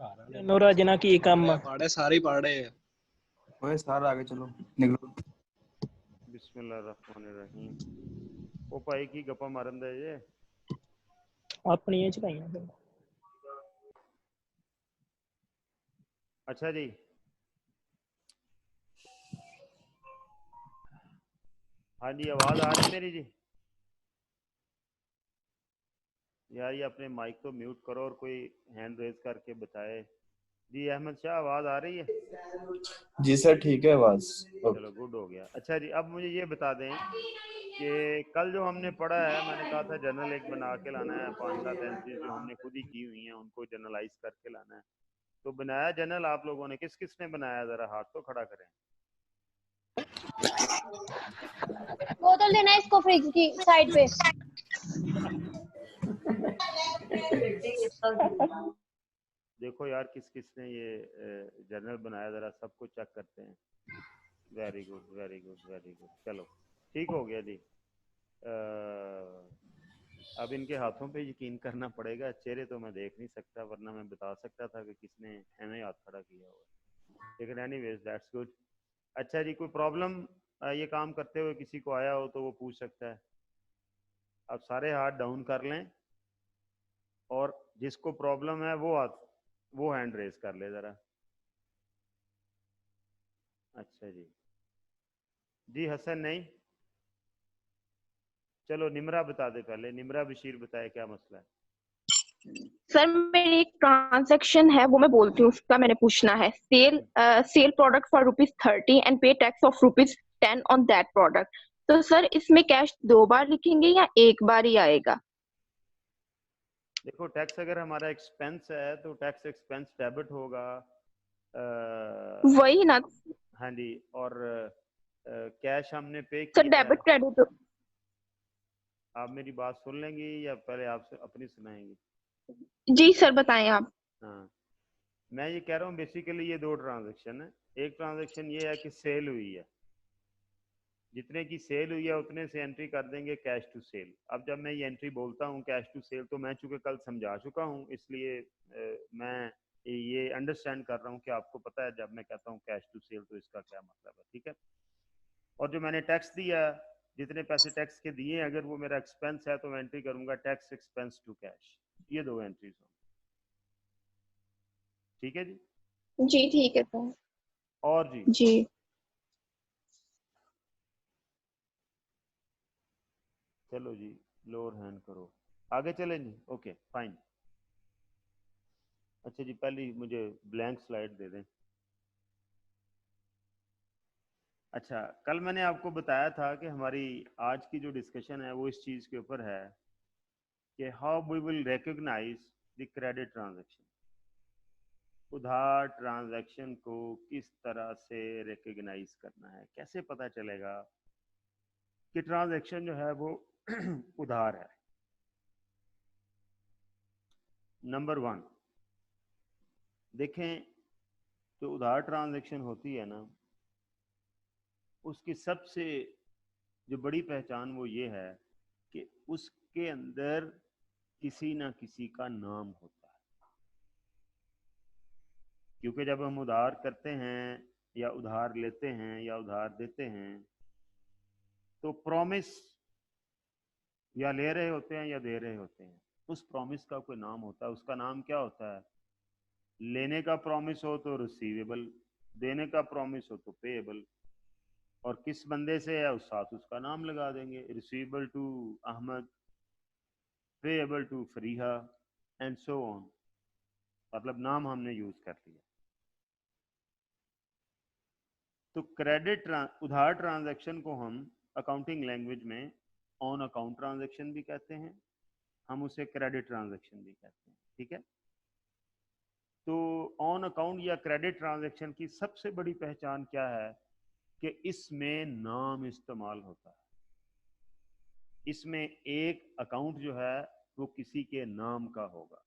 नूरा जना की काम पढ़े सारे ही पढ़ रहे हैं। ओए सारा आगे चलो निकलो। बिस्मिल्लाहिर्रहमानिर्रहीम। ओ भाई की गप्पा मारन दे जे अपनी ये चलाइयां फिर। अच्छा जी, हाँ जी, आवाज आ रही मेरी जी? यार ये अपने माइक तो म्यूट करो और कोई हैंड रेज करके बताए। जी अहमद शाह, आवाज आ रही है? जी सर ठीक है आवाज। चलो गुड हो गया। अच्छा जी, अब मुझे ये बता दें कि कल जो हमने पढ़ा है, मैंने कहा था जर्नल एक बना के लाना है, 5-7 एंट्रीज जो हमने खुद ही की हुई हैं उनको जर्नलाइज करके लाना है। तो बनाया जर्नल आप लोगों ने? किस किस ने बनाया, जरा हाथ तो खड़ा करें। बोतल देना इसको फ्रिज की साइड पे। देखो यार किस किस ने ये जर्नल बनाया, जरा सबको चेक करते हैं। Very good very good very good, चलो ठीक हो गया जी। अब इनके हाथों पे यकीन करना पड़ेगा, चेहरे तो मैं देख नहीं सकता, वरना मैं बता सकता था कि किसने एमए हाथ खड़ा किया हुआ, लेकिन एनीवेज दैट्स गुड। अच्छा जी, कोई प्रॉब्लम ये काम करते हुए किसी को आया हो तो वो पूछ सकता है। अब सारे हाथ डाउन कर लें और जिसको प्रॉब्लम है वो हैंड रेज कर ले जरा। अच्छा जी, जी हसन नहीं, चलो निमरा बता दे पहले। निमरा बशीर बताए क्या मसला है। सर मेरी एक ट्रांजैक्शन है, वो मैं बोलती हूँ, उसका मैंने पूछना है। सेल प्रोडक्ट फॉर ₹30 एंड पे tax of ₹10 on that product. तो सर इसमें कैश 2 बार लिखेंगे या एक बार ही आएगा? देखो टैक्स अगर हमारा एक्सपेंस है तो टैक्स एक्सपेंस डेबिट होगा। वही ना हाँ जी, और कैश हमने पे सर, किया है। Debit credit. आप मेरी बात सुन लेंगी या पहले आप अपनी सुनाएंगी? जी सर बताएं आप। हाँ, मैं ये कह रहा हूँ बेसिकली ये 2 ट्रांजैक्शन है। एक ट्रांजैक्शन ये है कि सेल हुई है, जितने की सेल हुई है उतने से एंट्री कर देंगे कैश टू सेल। अब जब मैं ये एंट्री बोलता हूँ कैश टू सेल, तो मैं चूंकि कल समझा चुका हूँ इसलिए मैं ये अंडरस्टैंड कर रहा हूँ कि आपको पता है जब मैं कहता हूँ कैश टू सेल तो इसका क्या मतलब है, ठीक है। और जो मैंने टैक्स दिया, जितने पैसे टैक्स के दिए, अगर वो मेरा एक्सपेंस है तो मैं एंट्री करूंगा टैक्स एक्सपेंस टू कैश। ये 2 एंट्रीज होंगी, ठीक है जी? जी ठीक है सर। और जी जी चलो जी, लोअर हैंड करो, आगे चलें जी। Okay fine. अच्छा जी, पहले मुझे ब्लैंक स्लाइड दे दें। अच्छा, कल मैंने आपको बताया था कि हमारी आज की जो डिस्कशन है वो इस चीज़ के ऊपर है कि how we will recognize the credit transaction. उधार ट्रांजैक्शन को किस तरह से रिकॉग्नाइज करना है, कैसे पता चलेगा कि ट्रांजैक्शन जो है वो उधार है। नंबर 1 देखें, जो उधार ट्रांजैक्शन होती है ना, उसकी सबसे जो बड़ी पहचान वो ये है कि उसके अंदर किसी ना किसी का नाम होता है। क्योंकि जब हम उधार करते हैं या उधार लेते हैं या उधार देते हैं तो प्रॉमिस या ले रहे होते हैं या दे रहे होते हैं, उस प्रॉमिस का कोई नाम होता है। उसका नाम क्या होता है? लेने का प्रॉमिस हो तो रिसीवेबल, देने का प्रॉमिस हो तो पेएबल। और किस बंदे से है उस साथ उसका नाम लगा देंगे, receivable to Ahmad, payable to Fariha and so on, मतलब नाम हमने यूज कर लिया। तो क्रेडिट उधार ट्रांजैक्शन को हम अकाउंटिंग लैंग्वेज में ऑन अकाउंट ट्रांजैक्शन भी कहते हैं, हम उसे क्रेडिट ट्रांजैक्शन भी कहते हैं, ठीक है। तो ऑन अकाउंट या क्रेडिट ट्रांजैक्शन की सबसे बड़ी पहचान क्या है कि इसमें नाम इस्तेमाल होता है। इसमें एक अकाउंट जो है वो किसी के नाम का होगा।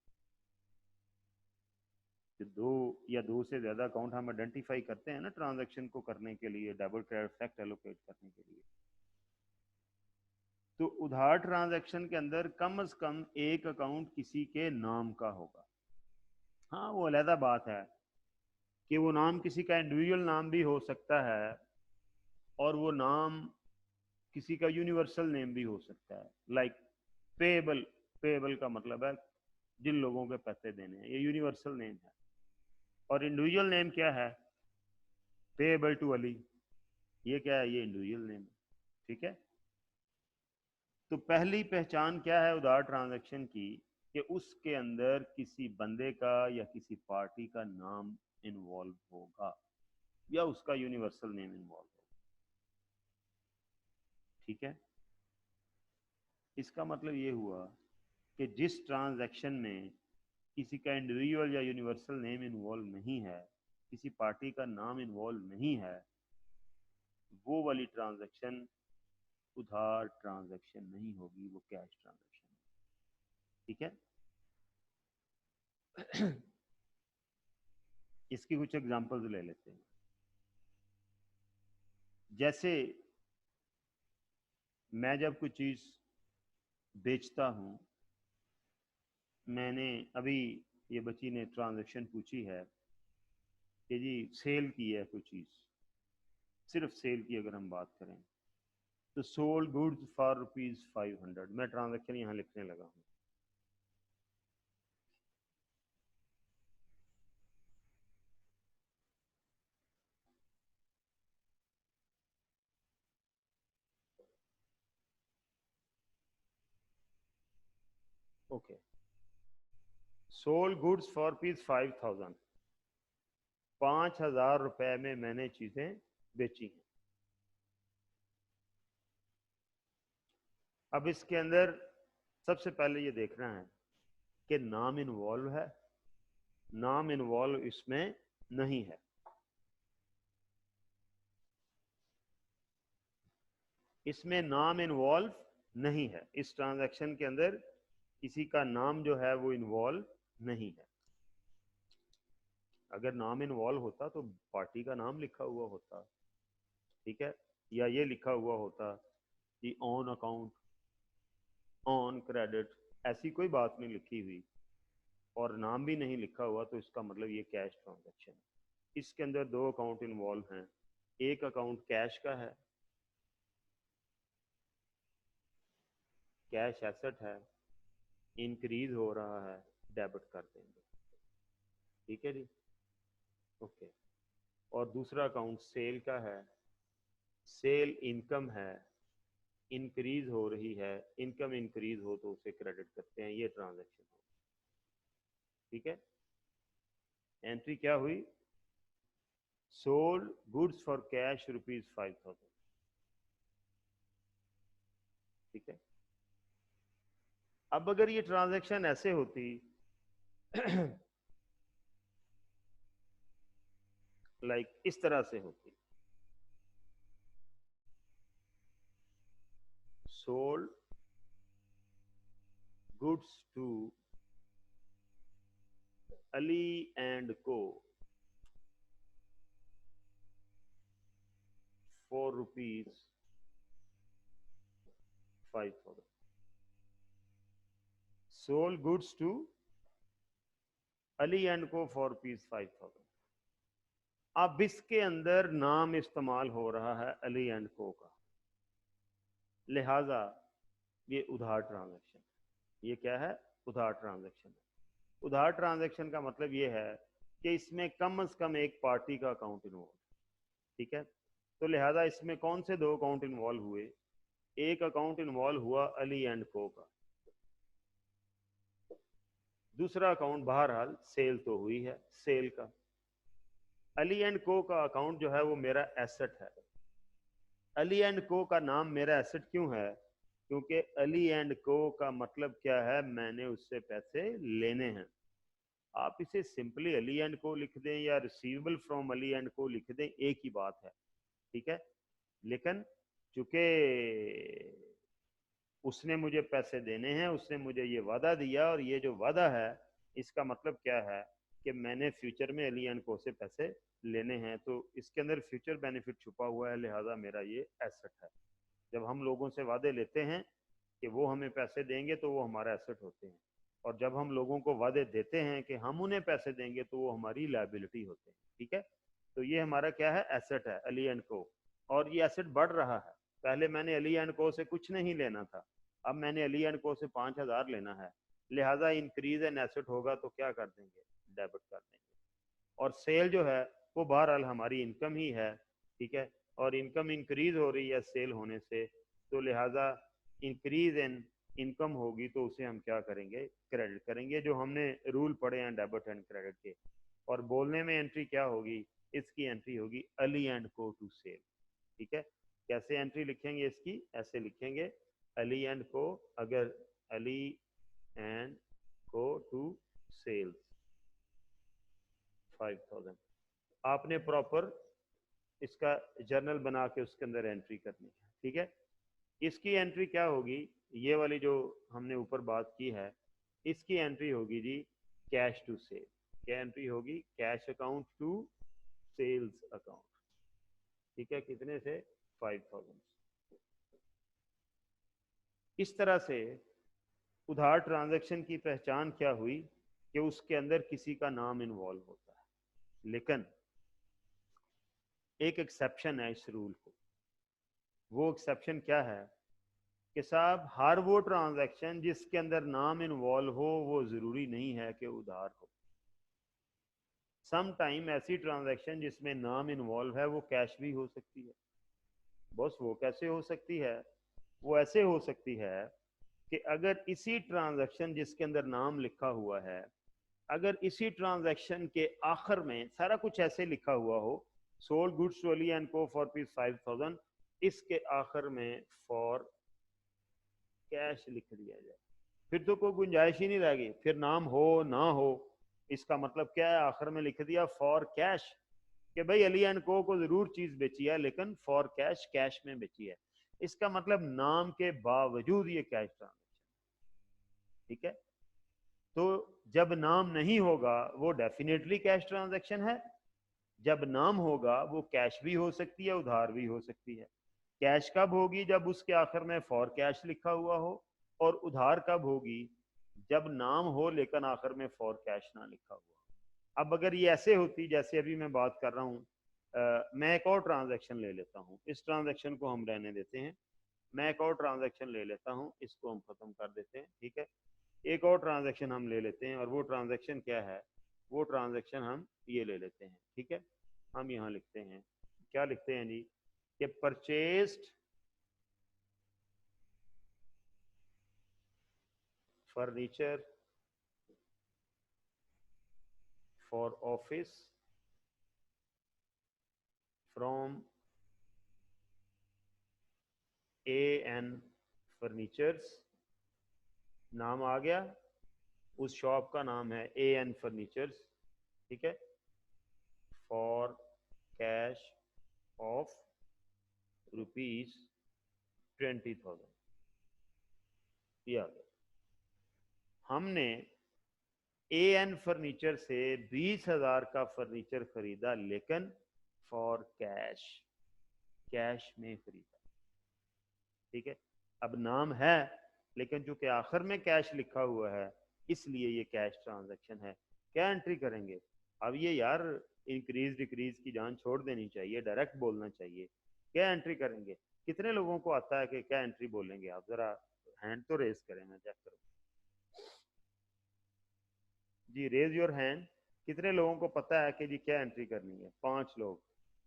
दो या दो से ज्यादा अकाउंट हम आइडेंटिफाई करते हैं ना ट्रांजैक्शन को करने के लिए, डेबिट क्रेडिट फैक्ट एलोकेट करने के लिए। तो उधार ट्रांजैक्शन के अंदर कम से कम एक अकाउंट किसी के नाम का होगा। हाँ वो अलहदा बात है कि वो नाम किसी का इंडिविजुअल नाम भी हो सकता है और वो नाम किसी का यूनिवर्सल नेम भी हो सकता है। लाइक पेएबल, पेएबल का मतलब है जिन लोगों के पैसे देने हैं, ये यूनिवर्सल नेम है। और इंडिविजुअल नेम क्या है? पेएबल टू अली, ये क्या है? ये इंडिविजुअल नेम है। ठीक है, तो पहली पहचान क्या है उधार ट्रांजैक्शन की कि उसके अंदर किसी बंदे का या किसी पार्टी का नाम इन्वॉल्व होगा या उसका यूनिवर्सल नेम इन्वॉल्व होगा। ठीक है, इसका मतलब ये हुआ कि जिस ट्रांजैक्शन में किसी का इंडिविजुअल या यूनिवर्सल नेम इन्वॉल्व नहीं है, किसी पार्टी का नाम इन्वॉल्व नहीं है, वो वाली ट्रांजैक्शन उधार ट्रांजैक्शन नहीं होगी, वो कैश ट्रांजैक्शन है। ठीक है, इसकी कुछ एग्जांपल्स ले लेते हैं। जैसे मैं जब कोई चीज बेचता हूं, मैंने अभी ये बच्ची ने ट्रांजैक्शन पूछी है कि जी सेल की है कोई चीज, सिर्फ सेल की अगर हम बात करें तो सोल्ड गुड्स फॉर ₹500, मैं ट्रांजैक्शन यहां लिखने लगा हूं। ओके, सोल्ड गुड्स फॉर ₹5,000, 5,000 रुपए में मैंने चीजें बेची हैं। अब इसके अंदर सबसे पहले ये देखना है कि नाम इन्वॉल्व है, नाम इन्वॉल्व इसमें नहीं है। इसमें नाम इन्वॉल्व नहीं है, इस ट्रांजैक्शन के अंदर किसी का नाम जो है वो इन्वॉल्व नहीं है। अगर नाम इन्वॉल्व होता तो पार्टी का नाम लिखा हुआ होता, ठीक है, या ये लिखा हुआ होता कि ऑन अकाउंट, ऑन क्रेडिट, ऐसी कोई बात नहीं लिखी हुई और नाम भी नहीं लिखा हुआ, तो इसका मतलब ये कैश ट्रांजैक्शन है। इसके अंदर दो अकाउंट इन्वॉल्व हैं, एक अकाउंट कैश का है, कैश एसेट है, इंक्रीज हो रहा है, डेबिट कर देंगे। ठीक है जी, ओके। और दूसरा अकाउंट सेल का है, सेल इनकम है, इंक्रीज हो रही है, इनकम इंक्रीज हो तो उसे क्रेडिट करते हैं, ये ट्रांजैक्शन हो। ठीक है, एंट्री क्या हुई? Sold goods for cash ₹5,000। ठीक है, अब अगर ये ट्रांजैक्शन ऐसे होती लाइक इस तरह से होती, sold goods to Ali and co for ₹5,000, sold goods to Ali and Co for ₹5,000। अब इसके अंदर नाम इस्तेमाल हो रहा है अली एंड को का, लिहाजा ये उधार ट्रांजैक्शन। ये क्या है? उधार ट्रांजैक्शन। उधार ट्रांजैक्शन का मतलब ये है कि इसमें कम से कम एक पार्टी का अकाउंट इन्वॉल्व। ठीक है, तो लिहाजा इसमें कौन से दो अकाउंट इन्वॉल्व हुए? एक अकाउंट इन्वॉल्व हुआ अली एंड को का, दूसरा अकाउंट बहरहाल सेल तो हुई है, सेल का। अली एंड को का अकाउंट जो है वो मेरा एसेट है। अली एंड को का नाम मेरा एसेट क्यों है? क्योंकि अली एंड को का मतलब क्या है? मैंने उससे पैसे लेने हैं। आप इसे सिंपली अली एंड को लिख दें या रिसीवेबल फ्रॉम अली एंड को लिख दें, एक ही बात है। ठीक है, लेकिन चूंकि उसने मुझे पैसे देने हैं, उसने मुझे ये वादा दिया, और ये जो वादा है इसका मतलब क्या है कि मैंने फ्यूचर में अली एंड को से पैसे लेने हैं, तो इसके अंदर फ्यूचर बेनिफिट छुपा हुआ है, लिहाजा मेरा ये एसेट है। जब हम लोगों से वादे लेते हैं कि वो हमें पैसे देंगे तो वो हमारा एसेट होते हैं। और जब हम लोगों को वादे देते हैं कि हम उन्हें पैसे देंगे तो वो हमारी लायबिलिटी होते हैं। ठीक है, तो ये हमारा क्या है, एसेट है अली एंड को, और ये एसेट बढ़ रहा है। पहले मैंने अली एंड को से कुछ नहीं लेना था, अब मैंने अली एंड को से 5000 लेना है, लिहाजा इंक्रीज इन एसेट होगा तो क्या कर देंगे, डेबिट कर देंगे। और सेल जो है वो बहरहाल हमारी इनकम ही है। ठीक है, और इनकम इंक्रीज हो रही है सेल होने से, तो लिहाजा इंक्रीज इन इनकम होगी तो उसे हम क्या करेंगे, क्रेडिट करेंगे, जो हमने रूल पढ़े हैं डेबिट एंड क्रेडिट के। और बोलने में एंट्री क्या होगी, इसकी एंट्री होगी अली एंड को टू सेल। ठीक है, कैसे एंट्री लिखेंगे इसकी, ऐसे लिखेंगे अली एंड को, अगर अली एंड को टू सेल्स 5000, आपने प्रॉपर इसका जर्नल बना के उसके अंदर एंट्री करनी है। ठीक है, इसकी एंट्री क्या होगी, ये वाली जो हमने ऊपर बात की है, इसकी एंट्री होगी जी कैश टू सेल। क्या एंट्री होगी, cash account to sales account. ठीक है, कितने से, 5000। इस तरह से उधार ट्रांजैक्शन की पहचान क्या हुई कि उसके अंदर किसी का नाम इन्वॉल्व होता है। लेकिन एक एक्सेप्शन है इस रूल को, वो एक्सेप्शन क्या है कि साहब हर वो ट्रांजैक्शन जिसके अंदर नाम इन्वॉल्व हो वो जरूरी नहीं है कि उधार हो। सम टाइम ऐसी ट्रांजैक्शन जिसमें नाम इन्वॉल्व है वो कैश भी हो सकती है। बस वो कैसे हो सकती है, वो ऐसे हो सकती है कि अगर इसी ट्रांजैक्शन जिसके अंदर नाम लिखा हुआ है, अगर इसी ट्रांजैक्शन के आखिर में सारा कुछ ऐसे लिखा हुआ हो, sold goods to Ali and co for rupees 5000, इसके आखिर में फॉर कैश लिख दिया जाए, फिर तो कोई गुंजाइश ही नहीं रह गई, फिर नाम हो ना हो। इसका मतलब क्या है, आखिर में लिख दिया फॉर कैश, कि भाई अली एंड को जरूर चीज बेची है लेकिन फॉर कैश, कैश में बेची है। इसका मतलब नाम के बावजूद ये कैश ट्रांजैक्शन। ठीक है, तो जब नाम नहीं होगा वो डेफिनेटली कैश ट्रांजैक्शन है, जब नाम होगा वो कैश भी हो सकती है, उधार भी हो सकती है। कैश कब होगी, जब उसके आखिर में फॉर कैश लिखा हुआ हो, और उधार कब होगी, जब नाम हो लेकिन आखिर में फॉर कैश ना लिखा हुआ। अब अगर ये ऐसे होती जैसे अभी मैं बात कर रहा हूँ, मैं एक और ट्रांजैक्शन ले लेता हूँ, इस ट्रांजैक्शन को हम रहने देते हैं, मैं एक और ट्रांजैक्शन ले लेता हूँ, इसको हम खत्म कर देते हैं। ठीक है, एक और ट्रांजैक्शन हम ले लेते हैं, और वो ट्रांजैक्शन क्या है, वो ट्रांजैक्शन हम ये ले लेते हैं। ठीक है, हम यहाँ लिखते हैं, क्या लिखते हैं जी, कि purchased furniture for office from AN furnitures, नाम आ गया, उस शॉप का नाम है AN फर्नीचर्स। ठीक है, फॉर कैश ऑफ रुपीज 20,000, ये आ गया। हमने AN फर्नीचर से 20,000 का फर्नीचर खरीदा, लेकिन फॉर कैश, कैश में खरीदा। ठीक है, अब नाम है लेकिन चूंकि आखिर में कैश लिखा हुआ है इसलिए ये कैश ट्रांजैक्शन है। क्या एंट्री करेंगे, अब ये यार इंक्रीज डिक्रीज की जान छोड़ देनी चाहिए, डायरेक्ट बोलना चाहिए। क्या एंट्री करेंगे, कितने लोगों को आता है कि क्या एंट्री बोलेंगे, आप जरा हैंड तो रेज करें, मैं चेक करूँ जी, रेज योर हैंड। कितने लोगों को पता है कि जी क्या एंट्री करनी है, 5 लोग,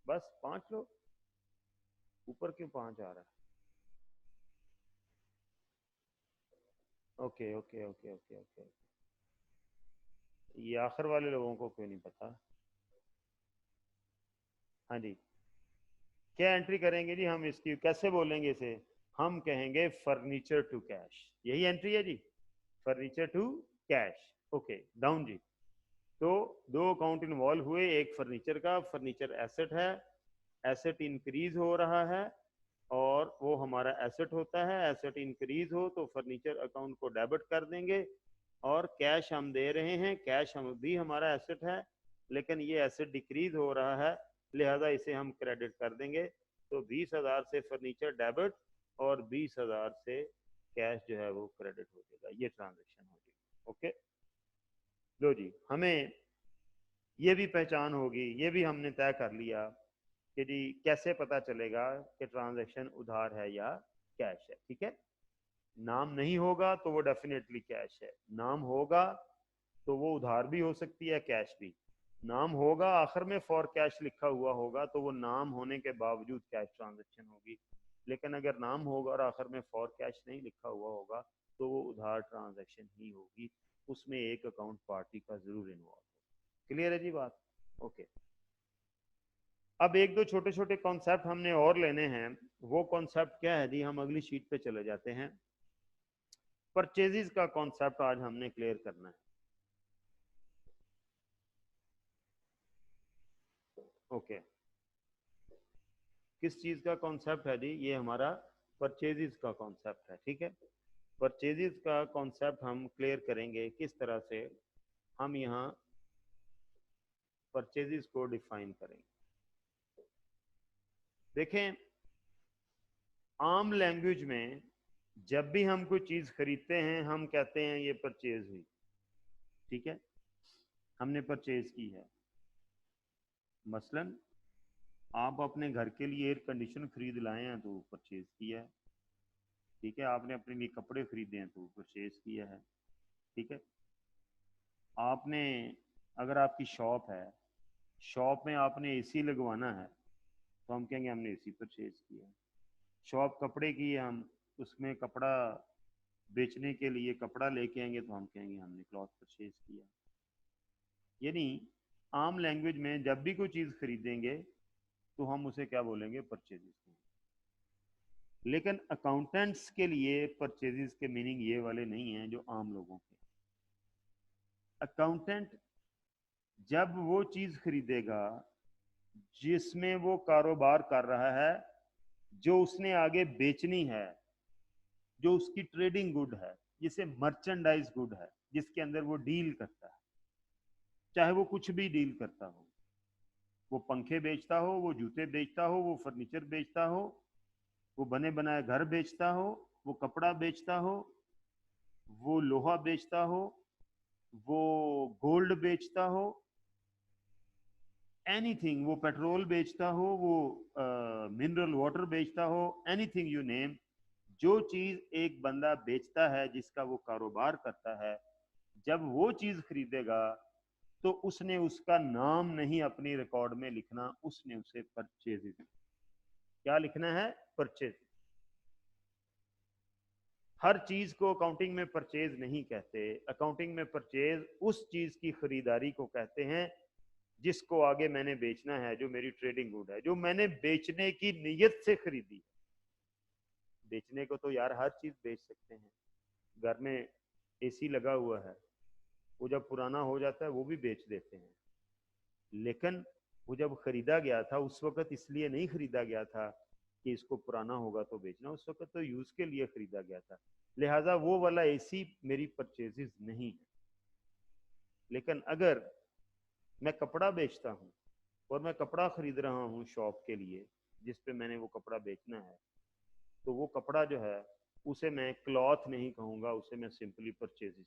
बस 5 लोग, ऊपर क्यों 5 आ रहा है। Okay okay okay okay okay, ये आखिर वाले लोगों को क्यों नहीं पता। हाँ जी, क्या एंट्री करेंगे जी, हम इसकी कैसे बोलेंगे इसे, हम कहेंगे फर्नीचर टू कैश, यही एंट्री है जी, furniture to cash. Okay down जी, तो 2 अकाउंट इन्वॉल्व हुए, एक फर्नीचर का, फर्नीचर एसेट है, एसेट इंक्रीज हो रहा है और वो हमारा एसेट होता है, एसेट इंक्रीज हो तो फर्नीचर अकाउंट को डेबिट कर देंगे, और कैश हम दे रहे हैं, कैश हम भी हमारा एसेट है लेकिन ये एसेट डिक्रीज हो रहा है, लिहाजा इसे हम क्रेडिट कर देंगे। तो 20,000 से फर्नीचर डेबिट और 20,000 से कैश जो है वो क्रेडिट हो जाएगा, ये ट्रांजेक्शन हो जाएगी। ओके, लो जी, हमें ये भी पहचान होगी, ये भी हमने तय कर लिया कि जी कैसे पता चलेगा कि ट्रांजैक्शन उधार है या कैश है। ठीक है, नाम नहीं होगा तो वो डेफिनेटली कैश है, नाम होगा तो वो उधार भी हो सकती है, कैश भी। नाम होगा, आखिर में फॉर कैश लिखा हुआ होगा, तो वो नाम होने के बावजूद कैश ट्रांजैक्शन होगी। लेकिन अगर नाम होगा और आखिर में फॉर कैश नहीं लिखा हुआ होगा तो वो उधार ट्रांजैक्शन ही होगी, उसमें एक अकाउंट पार्टी का जरूर इन्वॉल्व होगा। क्लियर है जी बात? ओके, अब एक दो छोटे छोटे कॉन्सेप्ट हमने और लेने हैं। वो कॉन्सेप्ट क्या है जी, हम अगली शीट पे चले जाते हैं। परचेजेस का कॉन्सेप्ट आज हमने क्लियर करना है। ओके, किस चीज का कॉन्सेप्ट है जी? ये हमारा परचेजेस का कॉन्सेप्ट है। ठीक है, परचेजेस का कॉन्सेप्ट हम क्लियर करेंगे किस तरह से हम यहाँ परचेजेस को डिफाइन करेंगे। देखें, आम लैंग्वेज में जब भी हम कोई चीज खरीदते हैं हम कहते हैं ये परचेज हुई। ठीक है, हमने परचेज की है। मसलन आप अपने घर के लिए एयर कंडीशन खरीद लाए हैं तो परचेज किया है। ठीक है, आपने अपने लिए कपड़े खरीदे हैं तो परचेज किया है। ठीक है, आपने, अगर आपकी शॉप है, शॉप में आपने एसी लगवाना है तो हम कहेंगे हमने एसी परचेज किया है। शॉप कपड़े की है, हम उसमें कपड़ा बेचने के लिए कपड़ा लेके आएंगे तो हम कहेंगे हमने क्लॉथ परचेज किया। यानी आम लैंग्वेज में जब भी कोई चीज़ खरीदेंगे तो हम उसे क्या बोलेंगे? परचेजेस। लेकिन अकाउंटेंट्स के लिए परचेजेस के मीनिंग ये वाले नहीं हैं जो आम लोगों के। अकाउंटेंट जब वो चीज़ खरीदेगा जिसमें वो कारोबार कर रहा है, जो उसने आगे बेचनी है, जो उसकी ट्रेडिंग गुड है, जिसे मर्चेंडाइज गुड है, जिसके अंदर वो डील करता है, चाहे वो कुछ भी डील करता हो, वो पंखे बेचता हो, वो जूते बेचता हो, वो फर्नीचर बेचता हो, वो बने बनाए घर बेचता हो, वो कपड़ा बेचता हो, वो लोहा बेचता हो, वो गोल्ड बेचता हो, एनीथिंग, वो पेट्रोल बेचता हो, वो मिनरल वाटर बेचता हो, एनीथिंग यू नेम, जो चीज एक बंदा बेचता है, जिसका वो कारोबार करता है, जब वो चीज खरीदेगा तो उसने उसका नाम नहीं अपनी रिकॉर्ड में लिखना, उसने उसे परचेज, क्या लिखना है? परचेज। हर चीज को अकाउंटिंग में परचेज नहीं कहते। अकाउंटिंग में परचेज उस चीज की खरीदारी को कहते हैं जिसको आगे मैंने बेचना है, जो मेरी ट्रेडिंग गुड है, जो मैंने बेचने की नीयत से खरीदी। बेचने को तो यार हर चीज बेच सकते हैं। घर में एसी लगा हुआ है, वो जब पुराना हो जाता है वो भी बेच देते हैं। लेकिन वो जब खरीदा गया था उस वक्त इसलिए नहीं खरीदा गया था कि इसको पुराना होगा तो बेचना, उस वक्त तो यूज के लिए खरीदा गया था। लिहाजा वो वाला एसी मेरी परचेजेस नहीं है। लेकिन अगर मैं कपड़ा बेचता हूँ और मैं कपड़ा खरीद रहा हूँ शॉप के लिए जिस पे मैंने वो कपड़ा बेचना है, तो वो कपड़ा जो है उसे मैं क्लॉथ नहीं कहूँगा, उसे मैं सिंपली परचेजेस।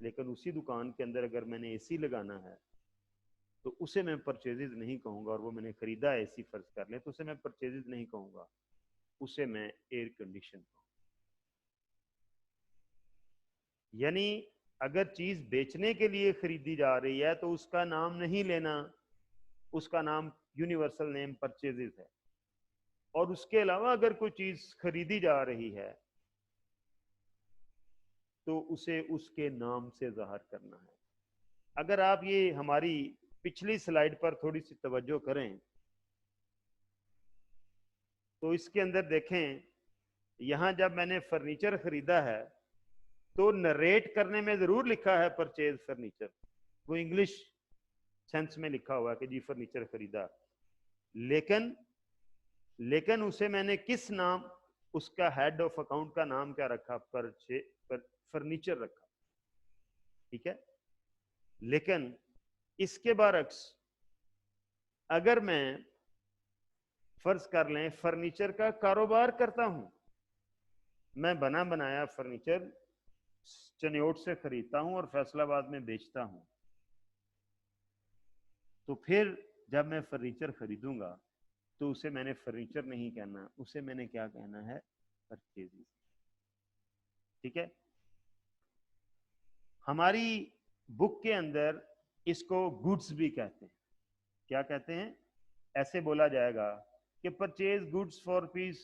लेकिन उसी दुकान के अंदर अगर मैंने एसी लगाना है तो उसे मैं परचेजेस नहीं कहूँगा, और वो मैंने खरीदा है एसी फर्ज कर ले, तो उसे मैं परचेजेस नहीं कहूँगा, उसे मैं एयर कंडीशन कहूँगा। यानी अगर चीज बेचने के लिए खरीदी जा रही है तो उसका नाम नहीं लेना, उसका नाम यूनिवर्सल नेम परचेजेस है। और उसके अलावा अगर कोई चीज खरीदी जा रही है तो उसे उसके नाम से जाहिर करना है। अगर आप ये हमारी पिछली स्लाइड पर थोड़ी सी तवज्जो करें तो इसके अंदर देखें, यहां जब मैंने फर्नीचर खरीदा है तो नरेट करने में जरूर लिखा है परचेज फर्नीचर, वो इंग्लिश सेंस में लिखा हुआ है कि जी फर्नीचर खरीदा, लेकिन उसे मैंने किस नाम, उसका हेड ऑफ अकाउंट का नाम क्या रखा? फर्नीचर रखा। ठीक है, लेकिन इसके बरक्स अगर मैं फर्ज कर लें फर्नीचर का कारोबार करता हूं, मैं बना बनाया फर्नीचर चनियोट से खरीदता हूं और फैसलाबाद में बेचता हूं, तो फिर जब मैं फर्नीचर खरीदूंगा तो उसे मैंने फर्नीचर नहीं कहना, उसे मैंने क्या कहना है, परचेजेस। ठीक है, हमारी बुक के अंदर इसको गुड्स भी कहते हैं। क्या कहते हैं? ऐसे बोला जाएगा कि purchase goods for rupees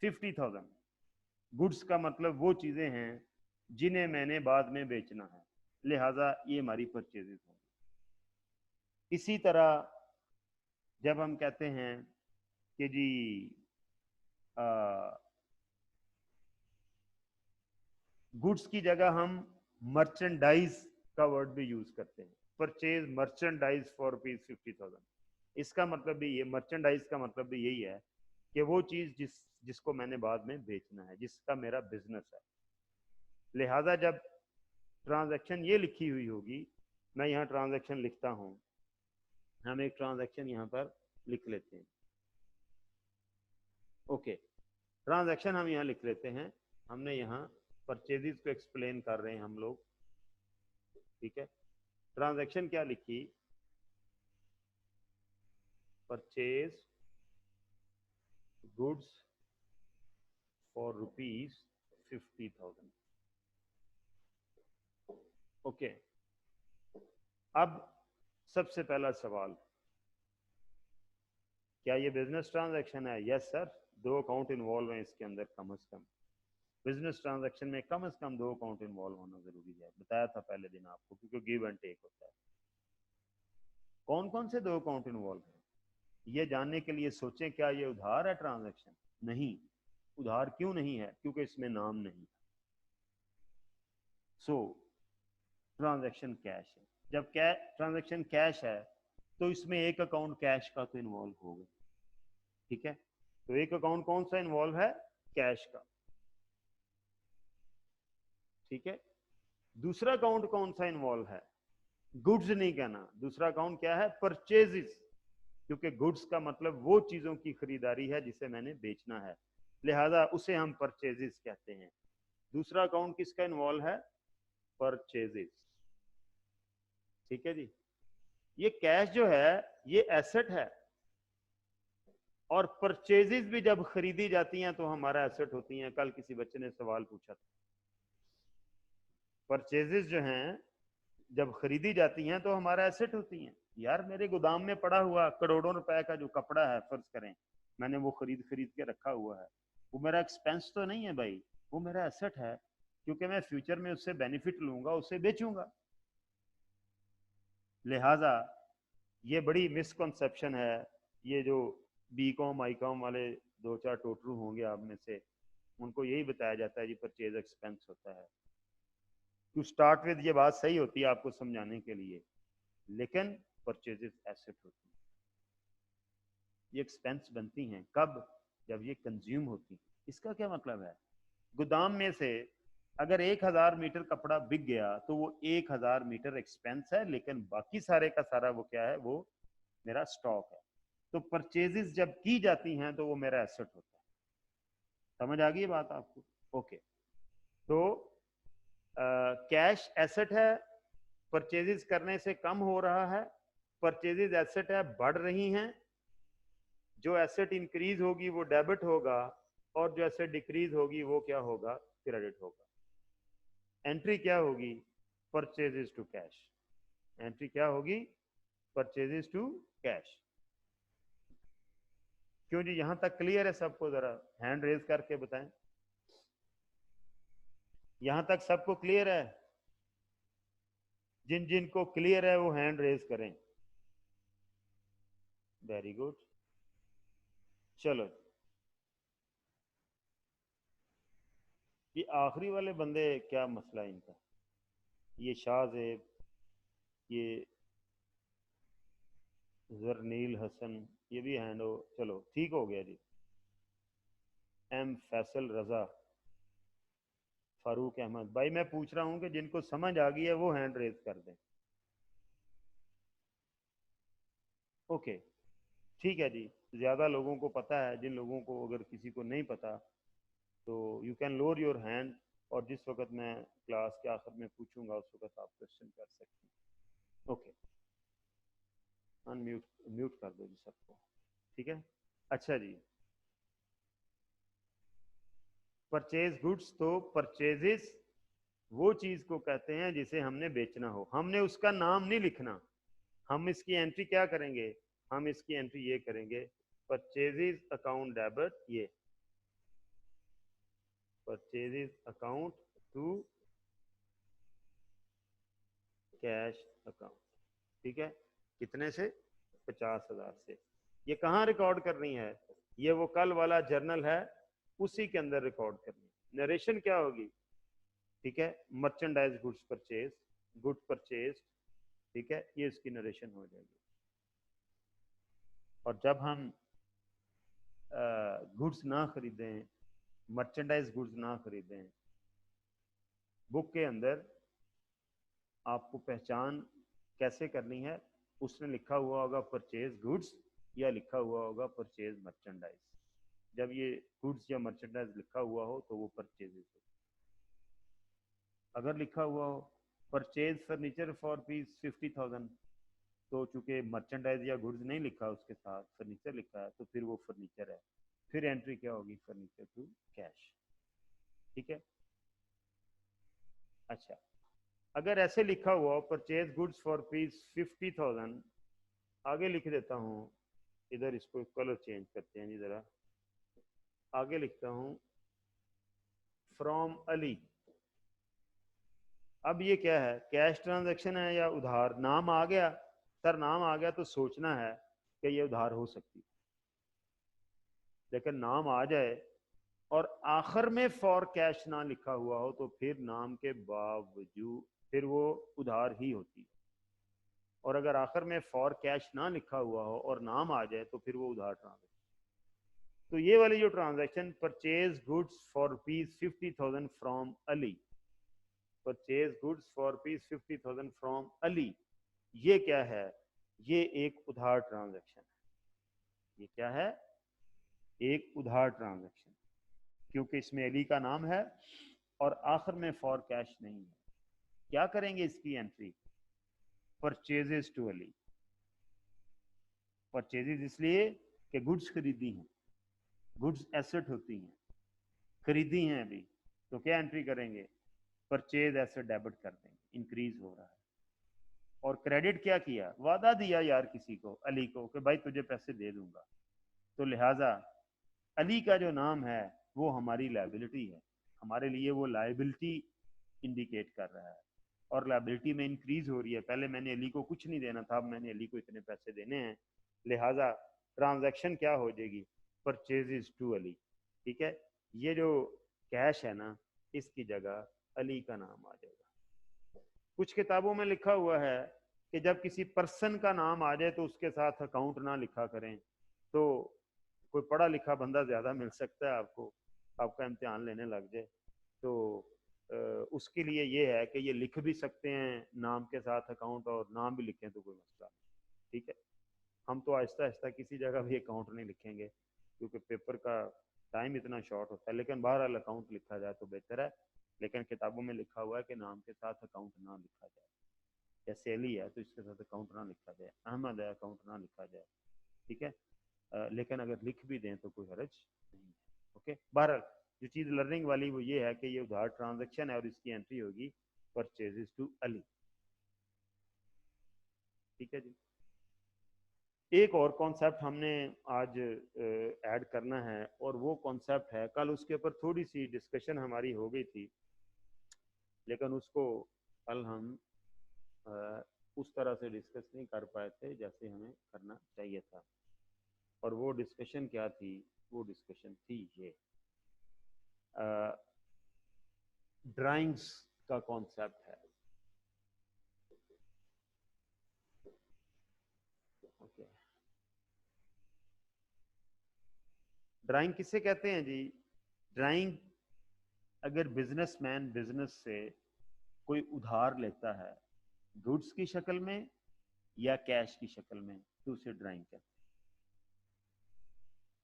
50,000। Goods का मतलब वो चीजें हैं जिन्हें मैंने बाद में बेचना है, लिहाजा ये हमारी परचेजेस होंगी। इसी तरह जब हम कहते हैं कि जी गुड्स की जगह हम मर्चेंडाइज का वर्ड भी यूज करते हैं, परचेज मर्चेंडाइज फॉर रुपीज 50,000। इसका मतलब भी ये, मर्चेंडाइज का मतलब भी यही है कि वो चीज जिसको मैंने बाद में बेचना है, जिसका मेरा बिजनेस है। लिहाजा जब ट्रांजैक्शन ये लिखी हुई होगी, मैं यहाँ ट्रांजैक्शन लिखता हूँ, हम एक ट्रांजैक्शन यहाँ पर लिख लेते हैं। ओके, ट्रांजैक्शन हम यहाँ लिख लेते हैं। हमने यहाँ परचेजेस को एक्सप्लेन कर रहे हैं हम लोग। ठीक है, ट्रांजैक्शन क्या लिखी? Purchase goods for rupees 50,000। Okay, अब सबसे पहला सवाल, क्या ये बिजनेस ट्रांजैक्शन है? यस सर, 2 अकाउंट इन्वॉल्व हैं इसके अंदर कम से कम। बिजनेस ट्रांजैक्शन में कम से कम 2 अकाउंट इन्वॉल्व होना जरूरी है, बताया था पहले दिन आपको, क्योंकि गिव एंड टेक होता है। कौन कौन से 2 अकाउंट इन्वॉल्व हैं ये जानने के लिए सोचें, क्या ये उधार है ट्रांजैक्शन? नहीं। उधार क्यों नहीं है? क्योंकि इसमें नाम नहीं। सो ट्रांजैक्शन कैश है। जब ट्रांजैक्शन कैश है तो इसमें एक अकाउंट कैश का तो इन्वॉल्व होगा। ठीक है, तो एक अकाउंट कौन सा इन्वॉल्व है? कैश का। ठीक है, दूसरा अकाउंट कौन सा इन्वॉल्व है? गुड्स नहीं कहना, दूसरा अकाउंट क्या है? परचेजेस, क्योंकि गुड्स का मतलब वो चीजों की खरीदारी है जिसे मैंने बेचना है, लिहाजा उसे हम परचेजेस कहते हैं। दूसरा अकाउंट किसका इन्वॉल्व है? परचेजेस। ठीक है जी, ये कैश जो है ये एसेट है, और परचेजेस भी जब खरीदी जाती हैं तो हमारा एसेट होती हैं। कल किसी बच्चे ने सवाल पूछा था, परचेजेस जो हैं जब खरीदी जाती हैं तो हमारा एसेट होती हैं। यार मेरे गोदाम में पड़ा हुआ करोड़ों रुपए का जो कपड़ा है, फर्ज करें मैंने वो खरीद के रखा हुआ है, वो मेरा एक्सपेंस तो नहीं है भाई, वो मेरा एसेट है, क्योंकि मैं फ्यूचर में उससे बेनिफिट लूंगा, उसे बेचूंगा। लिहाजा ये बड़ी मिसकंसेप्शन है। ये जो बीकॉम आईकॉम वाले 2-4 टोटरू होंगे आप में से, उनको यही बताया जाता है जी परचेज एक्सपेंस होता है। टू स्टार्ट विद ये बात सही होती है आपको समझाने के लिए, लेकिन परचेजेस एसेट होती है। ये एक्सपेंस बनती हैं कब? जब ये कंज्यूम होती है। इसका क्या मतलब है? गोदाम में से अगर 1000 मीटर कपड़ा बिक गया तो वो 1000 मीटर एक्सपेंस है, लेकिन बाकी सारे का सारा वो क्या है? वो मेरा स्टॉक है। तो परचेजेस जब की जाती हैं तो वो मेरा एसेट होता है। समझ आ गई बात आपको? ओके, तो कैश एसेट है, परचेजेस करने से कम हो रहा है, परचेजेस एसेट है, बढ़ रही हैं। जो एसेट इंक्रीज होगी वो डेबिट होगा, और जो एसेट डिक्रीज होगी वो क्या होगा? क्रेडिट होगा। एंट्री क्या होगी? Purchases to cash. एंट्री क्या होगी? Purchases to cash. क्यों जी, यहां तक क्लियर है सबको? जरा हैंड रेज करके बताएं, यहां तक सबको क्लियर है? जिन जिन को क्लियर है वो हैंड रेज करें। वेरी गुड, चलो। ये आखिरी वाले बंदे, क्या मसला है इनका? ये शाहजेब, ये जरनील हसन, ये भी हैंड हो, चलो ठीक हो गया जी। एम फैसल रजा, फारूक अहमद भाई, मैं पूछ रहा हूं कि जिनको समझ आ गई है वो हैंड रेज कर दें। ओके, ठीक है जी। ज्यादा लोगों को पता है, जिन लोगों को, अगर किसी को नहीं पता तो you can lower your hand और जिस वक्त मैं क्लास के आखिर में पूछूंगा उस वक्त आप क्वेश्चन कर सकते हैं। ओके, म्यूट कर दो जी सबको, ठीक है। अच्छा जी, परचेज गुड्स, तो परचेजेस वो चीज को कहते हैं जिसे हमने बेचना हो। हमने उसका नाम नहीं लिखना, हम इसकी एंट्री क्या करेंगे, हम इसकी एंट्री ये करेंगे, परचेजेस अकाउंट डेबिट, ये purchases account to cash account, ठीक है। कितने से? 50,000 से। ये कहाँ रिकॉर्ड करनी है? ये वो कल वाला जर्नल है उसी के अंदर रिकॉर्ड करनी है। नरेशन क्या होगी? ठीक है, merchandise goods purchase, good purchase, ठीक है, ये इसकी नरेशन हो जाएगी। और जब हम गुड्स ना खरीदें, मर्चेंडाइज गुड्स ना खरीदें, बुक के अंदर आपको पहचान कैसे करनी है? उसने लिखा हुआ होगा परचेज गुड्स या लिखा हुआ होगा परचेज मर्चेंडाइज। जब ये गुड्स या मर्चेंडाइज लिखा हुआ हो तो वो परचेजेस हो। अगर लिखा हुआ हो परचेज फर्नीचर फॉर पीस 50,000, तो चूंकि मर्चेंडाइज या गुड्स नहीं लिखा, उसके साथ फर्नीचर लिखा है, तो फिर वो फर्नीचर है। फिर एंट्री क्या होगी? फर्नीचर टू कैश, ठीक है। अच्छा, अगर ऐसे लिखा हुआ परचेज गुड्स फॉर पीस 50,000, आगे लिख देता हूँ, इधर इसको कलर चेंज करते हैं जी जरा, आगे लिखता हूँ फ्रॉम अली। अब ये क्या है? कैश ट्रांजैक्शन है या उधार? नाम आ गया सर, नाम आ गया तो सोचना है कि ये उधार हो सकती, लेकिन नाम आ जाए और आखिर में फॉर कैश ना लिखा हुआ हो तो फिर नाम के बावजूद फिर वो उधार ही होती है। और अगर आखिर में फॉर कैश ना लिखा हुआ हो और नाम आ जाए तो फिर वो उधार ट्रांजैक्शन। तो ये वाली जो transaction, purchase goods for rupees 50,000 from Ali, purchase goods for rupees 50,000 from Ali, ये क्या है? ये एक उधार ट्रांजैक्शन है। ये क्या है? एक उधार ट्रांजैक्शन, क्योंकि इसमें अली का नाम है और आखिर में फॉर कैश नहीं है। क्या करेंगे इसकी entry? Purchases to Ali. Purchases इसलिए कि गुड्स खरीदी हैं, गुड्स एसेट होती हैं, खरीदी हैं अभी, तो क्या एंट्री करेंगे? परचेज एसेट डेबिट कर देंगे, इंक्रीज हो रहा है। और क्रेडिट क्या किया? वादा दिया यार किसी को, अली को, कि भाई तुझे पैसे दे दूंगा, तो लिहाजा अली का जो नाम है वो हमारी लायबिलिटी है, हमारे लिए वो लायबिलिटी इंडिकेट कर रहा है और लायबिलिटी में इंक्रीज हो रही है। पहले मैंने अली को कुछ नहीं देना था, अब मैंने अली को इतने पैसे देने हैं, लिहाजा ट्रांजैक्शन क्या हो जाएगी? परचेजेस टू अली, ठीक है। ये जो कैश है ना, इसकी जगह अली का नाम आ जाएगा। कुछ किताबों में लिखा हुआ है कि जब किसी पर्सन का नाम आ जाए तो उसके साथ अकाउंट ना लिखा करें, तो कोई पढ़ा लिखा बंदा ज्यादा मिल सकता है आपको, आपका इम्तिहान लेने लग जाए। तो उसके लिए ये है कि ये लिख भी सकते हैं नाम के साथ अकाउंट, और नाम भी लिखें तो कोई मसला नहीं, ठीक है। हम तो आहिस्ता आहिस्ता किसी जगह भी अकाउंट नहीं लिखेंगे क्योंकि पेपर का टाइम इतना शॉर्ट होता है, लेकिन बहरहाल अकाउंट लिखा जाए तो बेहतर है। लेकिन किताबों में लिखा हुआ है कि नाम के साथ अकाउंट ना लिखा जाए। जैसे अली है तो इसके साथ अकाउंट ना लिखा जाए, अहमद है अकाउंट ना लिखा जाए, ठीक है। लेकिन अगर लिख भी दें तो कोई हर्ज नहीं है, ओके। बहरहाल जो चीज़ लर्निंग वाली वो ये है कि ये उधार ट्रांजैक्शन है और इसकी एंट्री होगी परचेजेस टू अली, ठीक है जी। एक और कॉन्सेप्ट हमने आज ऐड करना है और वो कॉन्सेप्ट है, कल उसके ऊपर थोड़ी सी डिस्कशन हमारी हो गई थी, लेकिन उसको कल हम उस तरह से डिस्कस नहीं कर पाए थे जैसे हमें करना चाहिए था। और वो डिस्कशन क्या थी? वो डिस्कशन थी ये ड्राइंग्स का कॉन्सेप्ट है, ओके। ड्राइंग किसे कहते हैं जी? ड्राइंग अगर बिजनेसमैन बिजनेस से कोई उधार लेता है गुड्स की शक्ल में या कैश की शक्ल में, तो उसे ड्राइंग कहते हैं।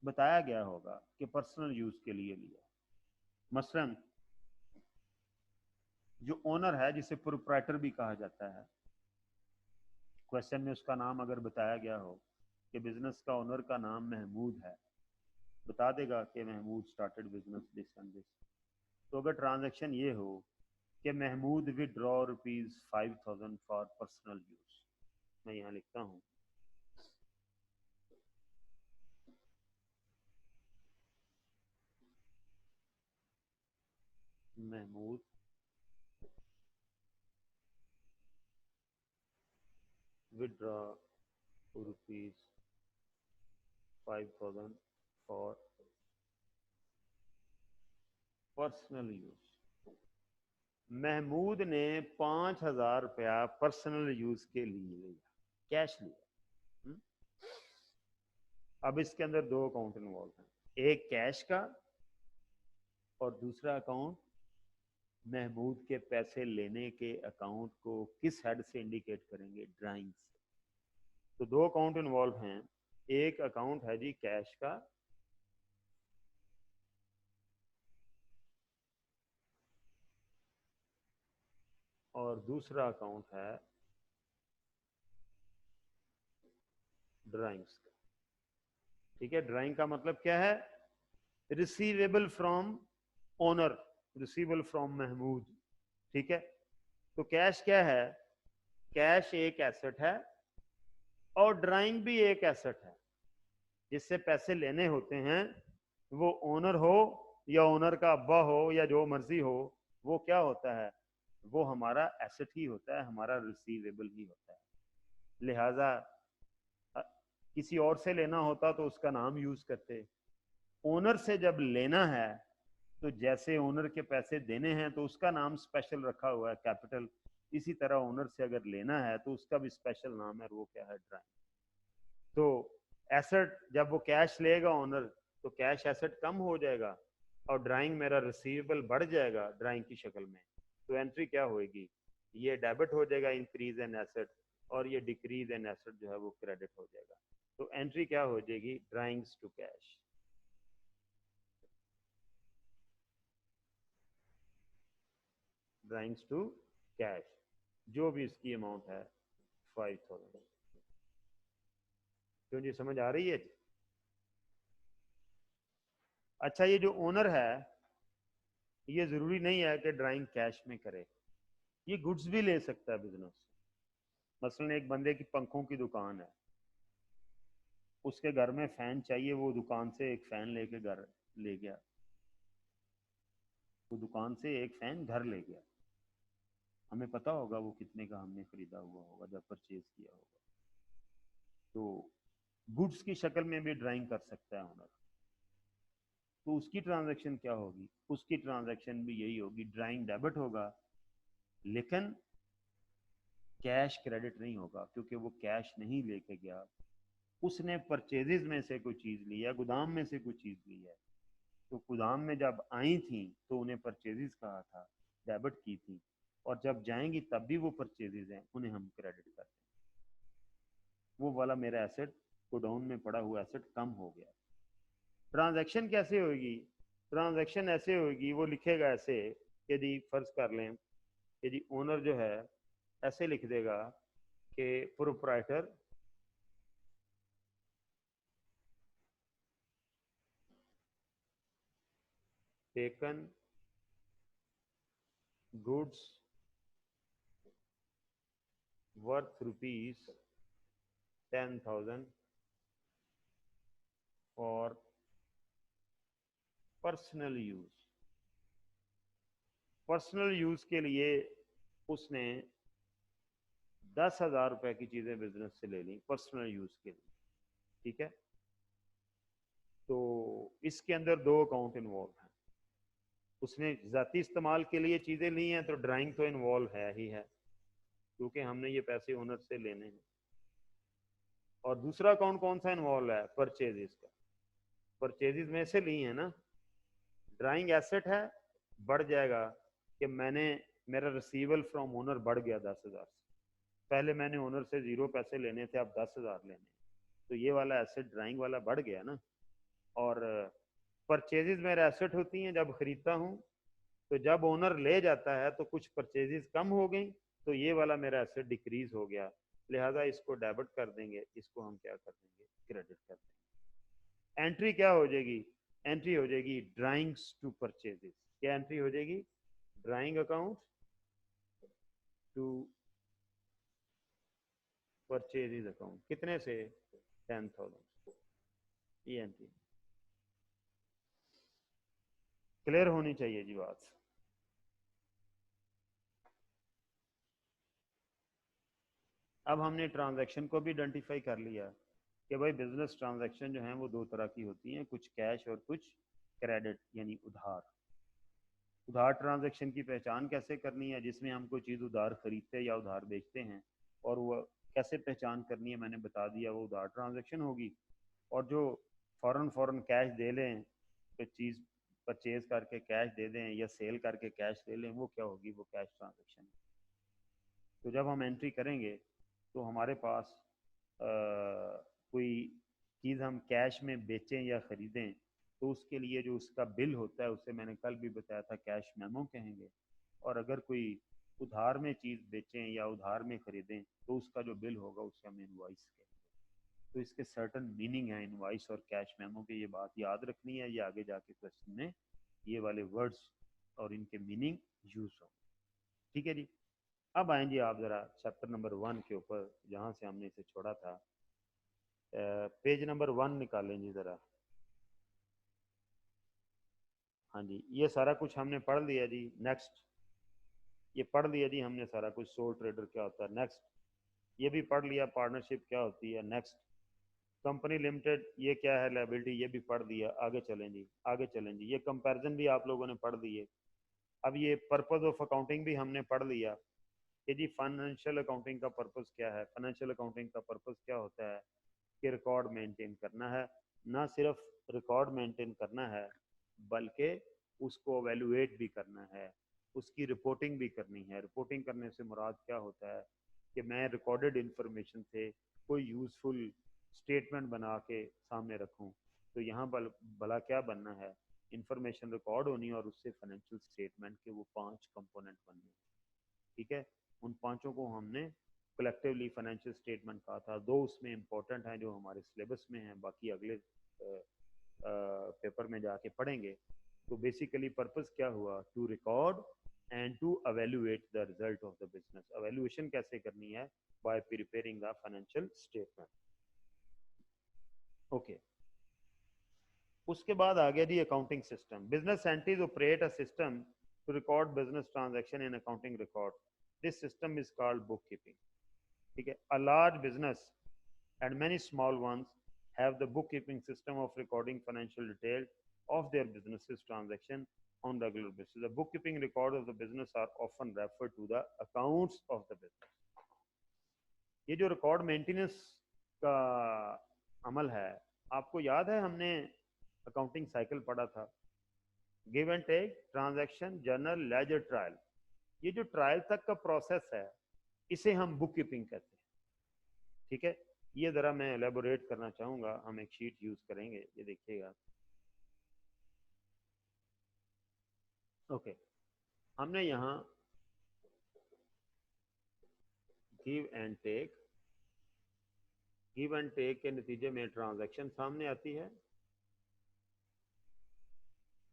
बताया गया होगा कि पर्सनल यूज के लिए लिया। मसलन जो ओनर है, जिसे प्रोप्राइटर भी कहा जाता है, क्वेश्चन में उसका नाम अगर बताया गया हो कि बिजनेस का ओनर का नाम महमूद है, बता देगा कि Mahmood started business this and this. तो अगर ट्रांजैक्शन ये हो कि Mahmood withdraw ₹5000 for personal use, मैं यहाँ लिखता हूँ Mahmood withdraw ₹5000 for personal use. Mahmood ने 5000 रुपया पर्सनल यूज के लिए लिया, कैश लिया। अब इसके अंदर दो अकाउंट इन्वॉल्व हैं, एक कैश का और दूसरा अकाउंट महमूद के पैसे लेने के अकाउंट को किस हेड से इंडिकेट करेंगे? ड्राइंग से। तो दो अकाउंट इन्वॉल्व हैं, एक अकाउंट है जी कैश का और दूसरा अकाउंट है ड्राइंग्स का। ठीक है, ड्राइंग का मतलब क्या है? Receivable from owner, receivable from Mahmood. ठीक है, तो कैश क्या है? कैश एक एसेट है और ड्राइंग भी एक एसेट है। जिससे पैसे लेने होते हैं वो ओनर हो या ओनर का अब्बा हो या जो मर्जी हो, वो क्या होता है? वो हमारा एसेट ही होता है, हमारा रिसीवेबल ही होता है। लिहाजा किसी और से लेना होता तो उसका नाम यूज करते। ओनर से जब लेना है तो जैसे ओनर के पैसे देने हैं तो उसका नाम स्पेशल रखा हुआ है, कैपिटल। इसी तरह ओनर से अगर लेना है तो उसका भी स्पेशल नाम है, वो क्या है? ड्राइंग। तो एसेट जब वो कैश लेगा ओनर, तो कैश एसेट कम हो जाएगा और ड्राइंग मेरा रिसीवेबल बढ़ जाएगा ड्राइंग की शक्ल में। तो एंट्री क्या होएगी? ये डेबिट हो जाएगा, इंक्रीज इन एसेट, और ये डिक्रीज इन एसेट जो है वो क्रेडिट हो जाएगा। तो एंट्री क्या हो जाएगी? Drawings to cash. Drawings to cash, जो भी इसकी अमाउंट है 5000। क्यों जी, समझ आ रही है जी? अच्छा, ये जो ओनर है ये जरूरी नहीं है कि ड्राइंग कैश में करे, ये गुड्स भी ले सकता है बिजनेस। मसलन एक बंदे की पंखों की दुकान है, उसके घर में फैन चाहिए, वो दुकान से एक फैन लेके घर ले गया, वो दुकान से एक फैन घर ले गया। हमें पता होगा वो कितने का हमने खरीदा हुआ होगा जब परचेज किया होगा। तो गुड्स की शक्ल में भी ड्राइंग कर सकता है ओनर। तो उसकी ट्रांजैक्शन क्या होगी? उसकी ट्रांजैक्शन भी यही होगी, ड्राइंग डेबिट होगा लेकिन कैश क्रेडिट नहीं होगा, क्योंकि वो कैश नहीं लेके गया, उसने परचेजेस में से कोई चीज ली है, गोदाम में से कोई चीज ली है। तो गोदाम में जब आई थी तो उन्हें परचेजेस कहा था, डेबिट की थी, और जब जाएंगी तब भी वो परचेजेस हैं, उन्हें हम क्रेडिट करते हैं। वो वाला मेरा एसेट, गोडाउन में पड़ा हुआ एसेट कम हो गया। ट्रांजैक्शन कैसे होगी? ट्रांजैक्शन ऐसे होगी, वो लिखेगा ऐसे कि जी फर्ज कर लें कि जी ओनर जो है ऐसे लिख देगा कि proprietor taken goods worth ₹10,000 for personal use. Personal use के लिए उसने 10,000 रुपए की चीजें बिजनेस से ले ली पर्सनल यूज के लिए। ठीक है, तो इसके अंदर दो अकाउंट इन्वॉल्व हैं। उसने जाती इस्तेमाल के लिए चीजें ली हैं तो ड्राइंग तो इन्वॉल्व है ही है, क्योंकि हमने ये पैसे ओनर से लेने हैं। और दूसरा अकाउंट कौन सा इन्वॉल्व है? परचेजेस का। परचेजेस में से ली है ना, ड्राइंग एसेट है, बढ़ जाएगा कि मेरा रिसीवेबल फ्रॉम ओनर बढ़ गया 10,000 से। पहले मैंने ओनर से 0 पैसे लेने थे, अब 10,000 लेने, तो ये वाला एसेट ड्राइंग वाला बढ़ गया ना। और परचेजेस मेरा एसेट होती हैं, जब खरीदता हूँ तो जब ओनर ले जाता है तो कुछ परचेजेस कम हो गई, तो ये वाला मेरा एसेट डिक्रीज हो गया, लिहाजा इसको डेबिट कर देंगे, इसको हम क्या कर देंगे, क्रेडिट कर देंगे। एंट्री क्या हो जाएगी, एंट्री हो जाएगी ड्राइंग्स टू परचेजेस। क्या एंट्री हो जाएगी, drawing account to purchases account, कितने से, 10,000, ये एंट्री क्लियर होनी चाहिए जी बात। अब हमने ट्रांजैक्शन को भी आइडेंटिफाई कर लिया कि भाई बिजनेस ट्रांजैक्शन जो है वो दो तरह की होती हैं, कुछ कैश और कुछ क्रेडिट यानी उधार। उधार ट्रांजैक्शन की पहचान कैसे करनी है, जिसमें हम कोई चीज़ उधार खरीदते या उधार बेचते हैं, और वो कैसे पहचान करनी है मैंने बता दिया, वो उधार ट्रांजैक्शन होगी। और जो फौरन कैश दे लें, तो चीज़ परचेज करके कैश दे दें या सेल करके कैश ले लें, वो क्या होगी, वो कैश ट्रांजैक्शन। तो जब हम एंट्री करेंगे तो हमारे पास कोई चीज़ हम कैश में बेचें या ख़रीदें, तो उसके लिए जो उसका बिल होता है उसे मैंने कल भी बताया था कैश मेमो कहेंगे। और अगर कोई उधार में चीज़ बेचें या उधार में ख़रीदें तो उसका जो बिल होगा उसे हम इनवॉइस कहेंगे। तो इसके सर्टन मीनिंग है इनवॉइस और कैश मेमो के, ये बात याद रखनी है, ये आगे जाके क्वेश्चन में ये वाले वर्ड्स और इनके मीनिंग यूज हो। ठीक है जी। अब आएँ जी आप ज़रा चैप्टर नंबर 1 के ऊपर, जहाँ से हमने इसे छोड़ा था। पेज नंबर 1 निकालें जी ज़रा। हाँ जी, ये सारा कुछ हमने पढ़ लिया जी। नेक्स्ट, ये पढ़ लिया जी हमने सारा कुछ, सोल ट्रेडर क्या होता है। नेक्स्ट, ये भी पढ़ लिया, पार्टनरशिप क्या होती है। नेक्स्ट, कंपनी लिमिटेड ये क्या है, लायबिलिटी, ये भी पढ़ दिया। आगे चलें जी, आगे चलें जी। ये कंपैरिजन भी आप लोगों ने पढ़ दिए। अब ये पर्पस ऑफ अकाउंटिंग भी हमने पढ़ लिया कि जी फाइनेंशियल अकाउंटिंग का पर्पस क्या है। फाइनेंशियल अकाउंटिंग का पर्पस क्या होता है कि रिकॉर्ड मेंटेन करना है, ना सिर्फ रिकॉर्ड मेंटेन करना है बल्कि उसको एवेलुएट भी करना है, उसकी रिपोर्टिंग भी करनी है। रिपोर्टिंग करने से मुराद क्या होता है कि मैं रिकॉर्डेड इंफॉर्मेशन से कोई यूज़फुल स्टेटमेंट बना के सामने रखूं। तो यहाँ भला क्या बनना है, इंफॉर्मेशन रिकॉर्ड होनी और उससे फाइनेंशियल स्टेटमेंट के वो 5 कंपोनेंट बनने। ठीक है, उन पांचों को हमने कलेक्टिवली फाइनेंशियल स्टेटमेंट कहा था। 2 उसमें इंपॉर्टेंट हैं जो हमारे सिलेबस में हैं, बाकी अगले पेपर में जाके पढ़ेंगे। तो बेसिकली पर्पस क्या हुआ, to record and to evaluate the result of the business. Evaluation कैसे करनी है, by preparing the financial statement. Okay, उसके बाद आ गया जी accounting system. Business entities operate a system to record business transaction in accounting record. This system is called book keeping. ठीक है, a large business and many small ones have the bookkeeping system of recording financial detail of their business's transaction on regular basis. The bookkeeping records of the business are often referred to the accounts of the business. ये जो record maintenance का अमल है, आपको याद है हमने accounting cycle पढ़ा था, give and take, transaction, journal, ledger, trial. ये जो ट्रायल तक का प्रोसेस है इसे हम बुक कीपिंग कहते हैं। ठीक है, ये जरा मैं एलेबोरेट करना चाहूंगा। हम एक शीट यूज करेंगे, ये देखिएगा। ओके, हमने यहाँ give and take, give and take के नतीजे में ट्रांजैक्शन सामने आती है।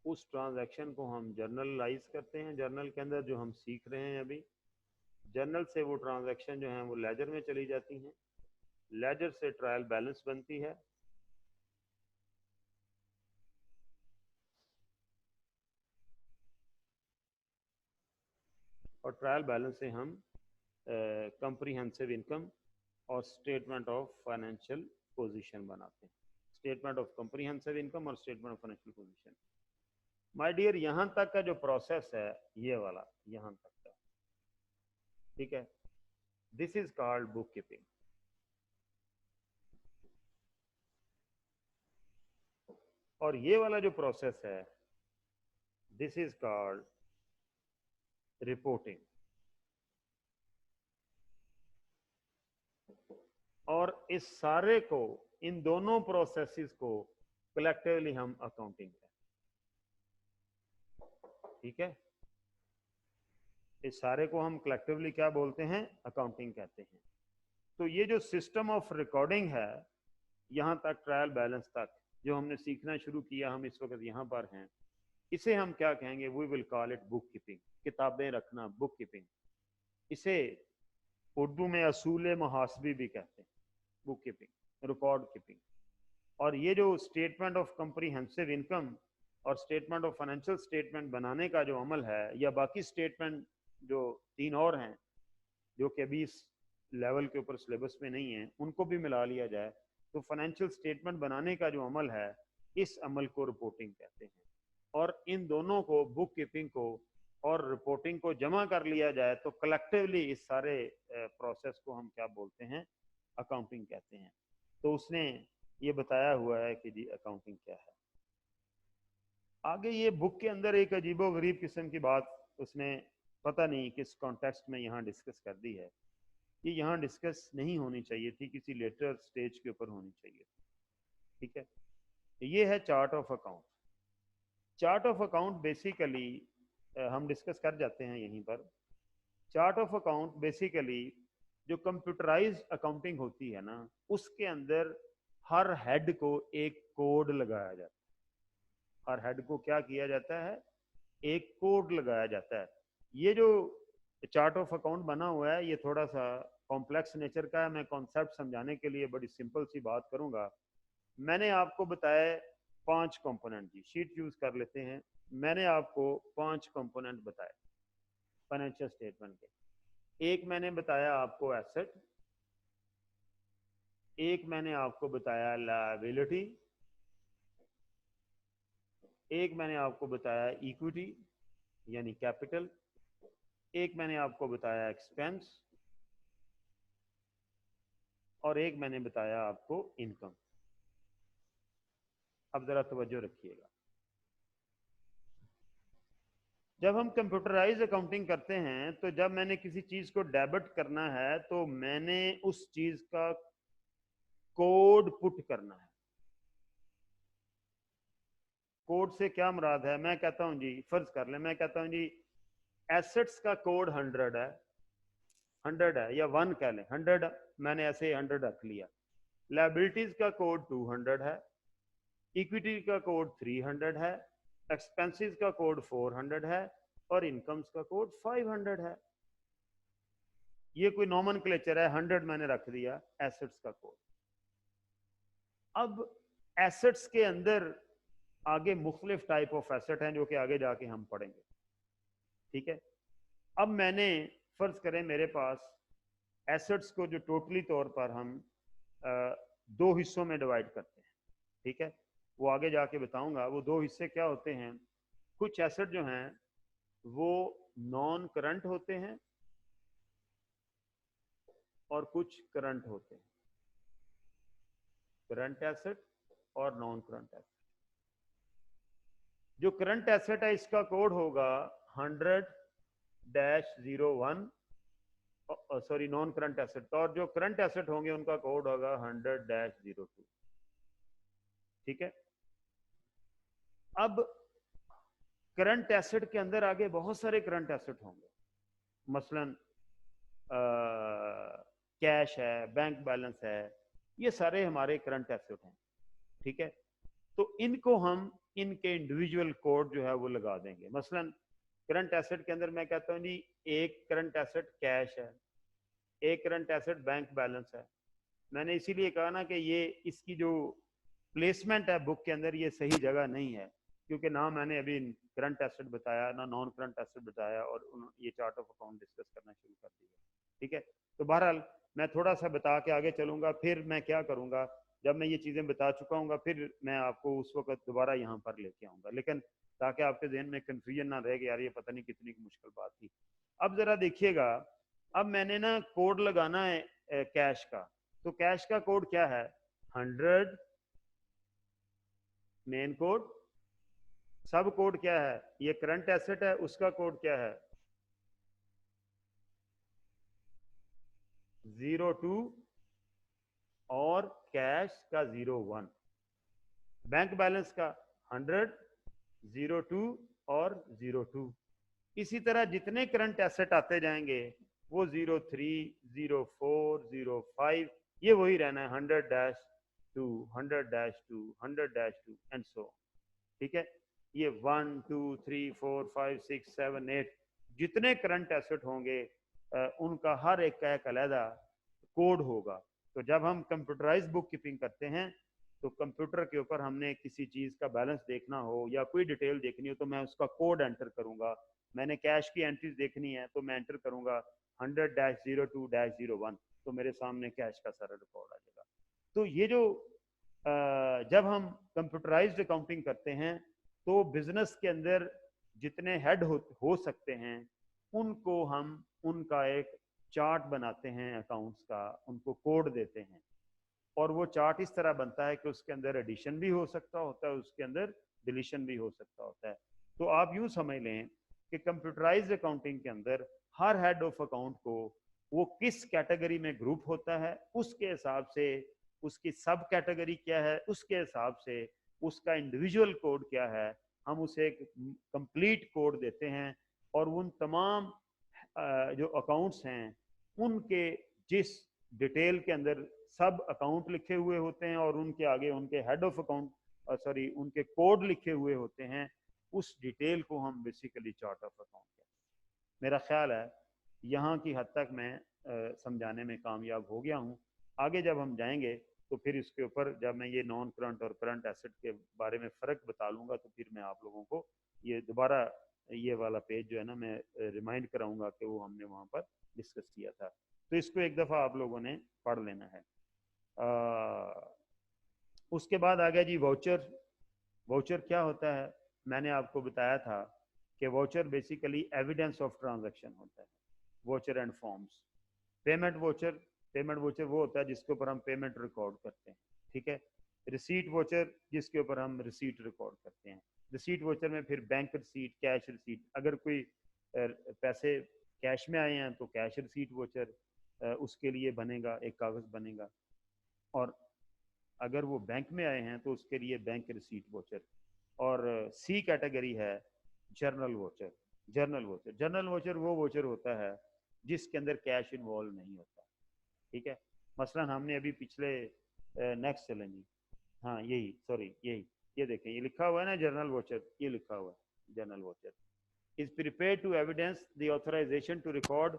उस ट्रांजैक्शन को हम जर्नलाइज करते हैं। जर्नल के अंदर जो हम सीख रहे हैं अभी, जर्नल से वो ट्रांजैक्शन जो है वो लेजर में चली जाती हैं। लेजर से ट्रायल बैलेंस बनती है। और ट्रायल बैलेंस से हम कंप्रीहेंसिव इनकम और स्टेटमेंट ऑफ फाइनेंशियल पोजीशन बनाते हैं। स्टेटमेंट ऑफ कंप्रीहेंसिव इनकम और statement of financial position. My dear, यहां तक का जो प्रोसेस है ये वाला, यहां तक का, ठीक है, this is called book keeping. और ये वाला जो प्रोसेस है दिस इज कॉल्ड रिपोर्टिंग। और इस सारे को, इन दोनों प्रोसेसेस को कलेक्टिवली हम अकाउंटिंग कहते हैं। ठीक है, इस सारे को हम कलेक्टिवली क्या बोलते हैं? अकाउंटिंग कहते हैं। तो ये जो सिस्टम ऑफ रिकॉर्डिंग है, यहाँ तक ट्रायल बैलेंस तक जो हमने सीखना शुरू किया, हम इस वक्त यहाँ पर हैं, इसे हम क्या कहेंगे? We will call it book keeping, किताबें रखना, बुक कीपिंग। इसे उर्दू में असूल मुहासबी भी कहते हैं, बुक कीपिंग, रिकॉर्ड कीपिंग। और ये जो स्टेटमेंट ऑफ कम्प्रीहेंसिव इनकम और स्टेटमेंट ऑफ फाइनेंशियल स्टेटमेंट बनाने का जो अमल है, या बाकी स्टेटमेंट जो 3 और हैं जो कि अभी इस लेवल के ऊपर सिलेबस में नहीं है, उनको भी मिला लिया जाए तो फाइनेंशियल स्टेटमेंट बनाने का जो अमल है, इस अमल को रिपोर्टिंग कहते हैं। और इन दोनों को, बुक कीपिंग को और रिपोर्टिंग को जमा कर लिया जाए तो कलेक्टिवली इस सारे प्रोसेस को हम क्या बोलते हैं? अकाउंटिंग कहते हैं। तो उसने ये बताया हुआ है कि जी अकाउंटिंग क्या है। आगे ये बुक के अंदर एक अजीबो गरीब किस्म की बात उसने पता नहीं किस कॉन्टेक्स्ट में यहाँ डिस्कस कर दी है। ये यहाँ डिस्कस नहीं होनी चाहिए थी, किसी लेटर स्टेज के ऊपर होनी चाहिए थी। ठीक है, ये है chart of account. Chart of account basically हम डिस्कस कर जाते हैं यहीं पर। चार्ट ऑफ अकाउंट बेसिकली जो कंप्यूटराइज्ड अकाउंटिंग होती है ना, उसके अंदर हर हेड को एक कोड लगाया जाता है। हर हेड को क्या किया जाता है? एक कोड लगाया जाता है। ये जो चार्ट ऑफ अकाउंट बना हुआ है, ये थोड़ा सा कॉम्प्लेक्स नेचर का है। मैं कॉन्सेप्ट समझाने के लिए बड़ी सिंपल सी बात करूंगा। मैंने आपको बताया 5 कंपोनेंट, जी शीट यूज कर लेते हैं। मैंने आपको 5 कंपोनेंट बताए फाइनेंशियल स्टेटमेंट के। एक मैंने बताया आपको एसेट, एक मैंने आपको बताया लायबिलिटी, एक मैंने आपको बताया इक्विटी यानी कैपिटल, एक मैंने आपको बताया एक्सपेंस, और एक मैंने बताया आपको इनकम। अब जरा तवज्जो रखिएगा। जब हम कंप्यूटराइज अकाउंटिंग करते हैं तो जब मैंने किसी चीज को डेबिट करना है तो मैंने उस चीज का कोड पुट करना है। कोड से क्या मुराद है? मैं कहता हूं जी, फर्ज कर ले, मैं कहता हूं जी एसेट्स का कोड 100 है, 100 है, या 1 कह लें, 100 मैंने ऐसे 100 रख लिया। लायबिलिटीज का कोड 200 है, इक्विटी का कोड 300 है, एक्सपेंसेस का कोड 400 है, और इनकम्स का कोड 500 है। ये कोई नॉमेनक्लेचर है, 100 मैंने रख दिया एसेट्स का कोड। अब एसेट्स के अंदर आगे मुख्तलिफ टाइप ऑफ एसेट हैं जो कि आगे जाके हम पढ़ेंगे। ठीक है, अब मैंने फर्ज करें मेरे पास एसेट्स को जो टोटली तौर पर हम 2 हिस्सों में डिवाइड करते हैं। ठीक है, वो आगे जाके बताऊंगा। वो 2 हिस्से क्या होते हैं? कुछ एसेट जो हैं वो नॉन करंट होते हैं और कुछ करंट होते हैं। करंट एसेट और नॉन करंट एसेट। जो करंट एसेट है इसका कोड होगा 100-01, सॉरी नॉन करंट एसेट, और जो करंट एसेट होंगे उनका कोड होगा 100-02। ठीक है, अब करंट एसेट के अंदर आगे बहुत सारे करंट एसेट होंगे, मसलन कैश है, बैंक बैलेंस है, ये सारे हमारे करंट एसेट हैं। ठीक है, तो इनको हम इनके इंडिविजुअल कोड जो है वो लगा देंगे। मसलन करंट एसेट के अंदर मैं कहता हूँ जी एक करंट एसेट कैश है, एक करंट एसेट बैंक बैलेंस है। मैंने इसीलिए कहा ना कि ये इसकी जो प्लेसमेंट है बुक के अंदर ये सही जगह नहीं है, क्योंकि ना मैंने अभी करंट एसेट बताया ना नॉन करंट एसेट बताया, और ये चार्ट ऑफ अकाउंट डिस्कस करना शुरू कर दिया। ठीक है, तो बहरहाल मैं थोड़ा सा बता के आगे चलूंगा। फिर मैं क्या करूंगा, जब मैं ये चीज़ें बता चुका हूँ फिर मैं आपको उस वक्त दोबारा यहाँ पर लेके आऊँगा, लेकिन ताकि आपके जहन में कंफ्यूजन ना रहे कि यार ये पता नहीं कितनी मुश्किल बात थी। अब ज़रा देखिएगा, अब मैंने ना कोड लगाना है कैश का। तो कैश का कोड क्या है? 100 मेन कोड। सब कोड क्या है? ये करंट एसेट है, उसका कोड क्या है? 02 और कैश का 01। बैंक बैलेंस का 100, 02 और 02। इसी तरह जितने करंट एसेट आते जाएंगे वो 03, 04, 05 ये वही रहना है, 100-2, 100-2, 100-2 एंड सो। ठीक है, ये 1, 2, 3, 4, 5, 6, 7, 8 जितने करंट एसेट होंगे उनका हर एक का एक अलग कोड होगा। तो जब हम कंप्यूटराइज बुक कीपिंग करते हैं तो कंप्यूटर के ऊपर हमने किसी चीज़ का बैलेंस देखना हो या कोई डिटेल देखनी हो तो मैं उसका कोड एंटर करूंगा। मैंने कैश की एंट्रीज देखनी है तो मैं एंटर करूंगा 100-02-01, तो मेरे सामने कैश का सारा रिकॉर्ड आ जाएगा। तो ये जो जब हम कंप्यूटराइज्ड अकाउंटिंग करते हैं तो बिजनेस के अंदर जितने हेड हो सकते हैं उनको हम उनका एक चार्ट बनाते हैं अकाउंट्स का, उनको कोड देते हैं और वो चार्ट इस तरह बनता है कि उसके अंदर एडिशन भी हो सकता होता है, उसके अंदर डिलीशन भी हो सकता होता है। तो आप यूं समझ लें कि कंप्यूटराइज्ड अकाउंटिंग के अंदर हर हेड ऑफ अकाउंट को वो किस कैटेगरी में ग्रुप होता है उसके हिसाब से उसकी सब कैटेगरी क्या है, उसके हिसाब से उसका इंडिविजुअल कोड क्या है, हम उसे एक कंप्लीट कोड देते हैं और उन तमाम जो अकाउंट्स हैं उनके जिस डिटेल के अंदर सब अकाउंट लिखे हुए होते हैं और उनके आगे उनके हेड ऑफ अकाउंट उनके कोड लिखे हुए होते हैं, उस डिटेल को हम बेसिकली चार्ट ऑफ अकाउंट कहते हैं। मेरा ख्याल है यहाँ की हद तक मैं समझाने में कामयाब हो गया हूँ। आगे जब हम जाएंगे तो फिर इसके ऊपर जब मैं ये नॉन करंट और करंट एसेट के बारे में फ़र्क बता लूँगा तो फिर मैं आप लोगों को ये दोबारा ये वाला पेज जो है ना मैं रिमाइंड कराऊंगा कि वो हमने वहाँ पर डिस्कस किया था। तो इसको एक दफ़ा आप लोगों ने पढ़ लेना है। उसके बाद आ गया जी वाउचर। वाउचर क्या होता है? मैंने आपको बताया था कि voucher basically evidence of transaction होता है। Voucher and forms. Payment voucher वो होता है जिसके ऊपर हम पेमेंट रिकॉर्ड करते हैं। ठीक है। रिसीट वाउचर जिसके ऊपर हम रिसीट रिकॉर्ड करते हैं। रिसीट वाउचर में फिर बैंक रिसीट, कैश रिसीट, अगर कोई पैसे कैश में आए हैं तो कैश रिसीट वाउचर उसके लिए बनेगा, एक कागज़ बनेगा, और अगर वो बैंक में आए हैं तो उसके लिए बैंक रिसीट वाउचर। और सी कैटेगरी है जर्नल वाउचर। जर्नल वाउचर वो वाउचर होता है जिसके अंदर कैश इन्वॉल्व नहीं होता। ठीक है। मसलन हमने अभी पिछले नेक्स्ट चलेंगे, हाँ यही, सॉरी यही, ये देखें ये लिखा हुआ है ना जर्नल वाउचर, ये लिखा हुआ है journal voucher is prepared to evidence the authorization to record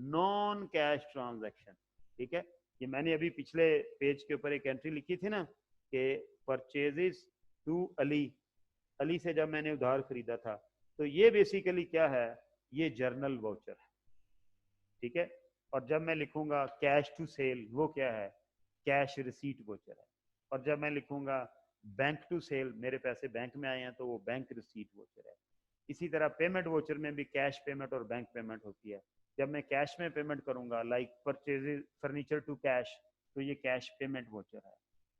non cash transaction. ठीक है। ये मैंने अभी पिछले पेज के ऊपर एक एंट्री लिखी थी ना कि परचेजेस टू अली से जब मैंने उधार खरीदा था, तो ये बेसिकली क्या है, ये जर्नल वाउचर है। ठीक है। और जब मैं लिखूंगा कैश टू सेल, वो क्या है, कैश रिसीट वाउचर है। और जब मैं लिखूंगा बैंक टू सेल, मेरे पैसे बैंक में आए हैं, तो वो बैंक रिसीट वाउचर है। इसी तरह पेमेंट वाउचर में भी कैश पेमेंट और बैंक पेमेंट होती है। जब मैं कैश में पेमेंट करूंगा like purchase furniture to cash, तो ये कैश पेमेंट वाउचर है।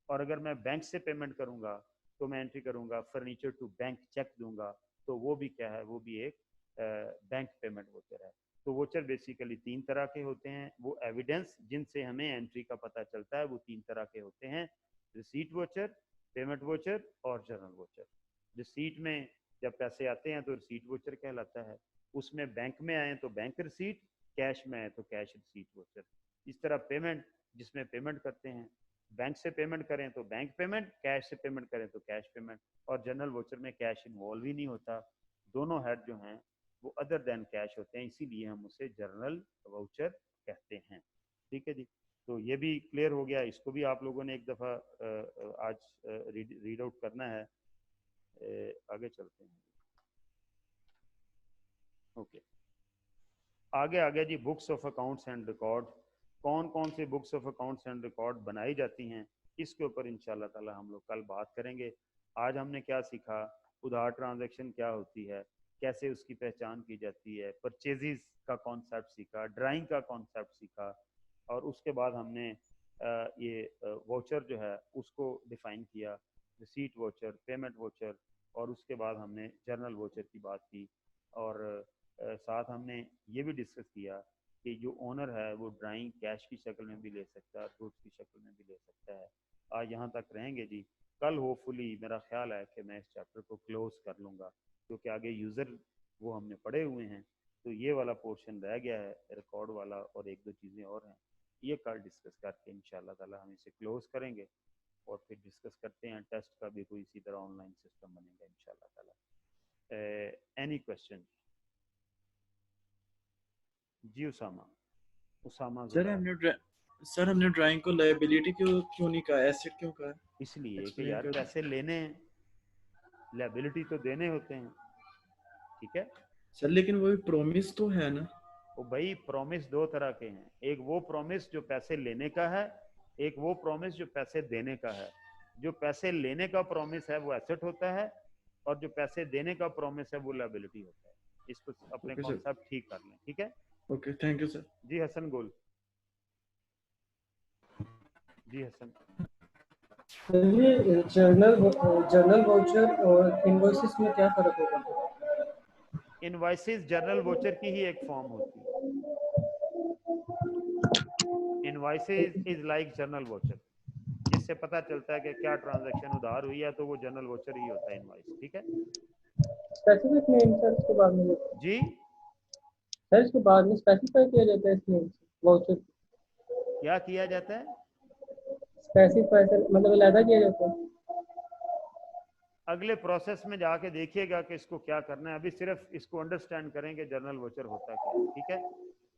और अगर मैं बैंक से पेमेंट करूंगा तो मैं एंट्री करूंगा फर्नीचर टू बैंक चेक दूंगा, तो वो भी क्या है, वो भी एक बैंक पेमेंट वाउचर है। तो वाउचर बेसिकली 3 तरह के होते हैं। वो एविडेंस जिनसे हमें एंट्री का पता चलता है वो 3 तरह के होते हैं, रिसीट वाउचर, पेमेंट वाउचर और जर्नल वाउचर। रिसीट में जब पैसे आते हैं तो रिसीट वाउचर कहलाता है, उसमें बैंक में आए तो बैंक रिसीट, कैश में आए तो कैश रिसीट वाउचर। इस तरह पेमेंट जिसमें पेमेंट करते हैं, बैंक से पेमेंट करें तो बैंक पेमेंट, कैश से पेमेंट करें तो कैश पेमेंट। और जनरल वाउचर में कैश इन्वॉल्व ही नहीं होता, दोनों हेड जो हैं वो अदर देन कैश होते हैं, इसीलिए हम उसे जर्नल वाउचर कहते हैं। ठीक है जी। तो ये भी क्लियर हो गया, इसको भी आप लोगों ने एक दफ़ा आज रीड आउट करना है। आगे चलते हैं। ओके, आगे आ गया जी books of accounts and record. कौन कौन से books of accounts and record बनाई जाती हैं, इसके ऊपर इंशाल्लाह ताला हम लोग कल बात करेंगे। आज हमने क्या सीखा, उधार ट्रांजैक्शन क्या होती है, कैसे उसकी पहचान की जाती है, परचेजेस का कॉन्सेप्ट सीखा, ड्राइंग का कॉन्सेप्ट सीखा, और उसके बाद हमने ये वाउचर जो है उसको डिफाइन किया, रिसीट वाउचर, पेमेंट वाउचर, और उसके बाद हमने जर्नल वाउचर की बात की। और साथ हमने ये भी डिस्कस किया कि जो ओनर है वो ड्राइंग कैश की शक्ल में भी ले सकता है, गुड्स की शक्ल में भी ले सकता है। आज यहाँ तक रहेंगे जी। कल होपफुली मेरा ख्याल है कि मैं इस चैप्टर को क्लोज कर लूँगा, क्योंकि आगे यूज़र वो हमने पढ़े हुए हैं। तो ये वाला पोर्शन रह गया है रिकॉर्ड वाला, और एक दो चीज़ें और हैं, ये कल डिस्कस करके इंशाल्लाह ताला हम इसे क्लोज करेंगे और फिर डिस्कस करते हैं टेस्ट का भी कोई इसी तरह ऑनलाइन सिस्टम बनेगा इंशाल्लाह ताला। Any question? जी उसामा सर हमने ड्राइंग को लायबिलिटी क्यों नहीं कहा, एसेट क्यों कहा? इसलिए कि Explain यार कर दो। पैसे लेने हैं, लायबिलिटी तो देने होते हैं, ठीक है। सर लेकिन वो भी प्रॉमिस तो है ना। तो भाई प्रॉमिस दो तरह के हैं, एक वो प्रॉमिस जो पैसे लेने का है, एक वो प्रॉमिस जो पैसे देने का है। जो पैसे लेने का प्रॉमिस है वो एसेट होता है, और जो पैसे देने का प्रॉमिस है वो लायबिलिटी होता है। इसको अपने Okay, sir. कॉन्सेप्ट ठीक कर लें, ठीक है। Okay thank you sir. जी हसन गोल। जी हसन। ये जर्नल वाउचर और इनवॉइसेस में क्या फर्क होगा? इनवॉइसेस जर्नल वोचर की ही एक फॉर्म होती है। Invoices is like journal voucher, जिससे पता चलता है कि क्या ट्रांजैक्शन उधार हुई है, तो वो जर्नल वोचर ही होता है इनवॉइस, ठीक है। स्पेसिफिक नेम सर इसके बाद में जी सर इसके बाद में स्पेसिफाई किया जाता है इस नेम वाउचर, क्या किया जाता है? स्पेसिफाई सर मतलब अलग किया जाता है। अगले प्रोसेस में जाके देखिएगा कि इसको क्या करना है। अभी सिर्फ इसको अंडरस्टैंड करेंगे जर्नल वोचर होता क्या है, ठीक है।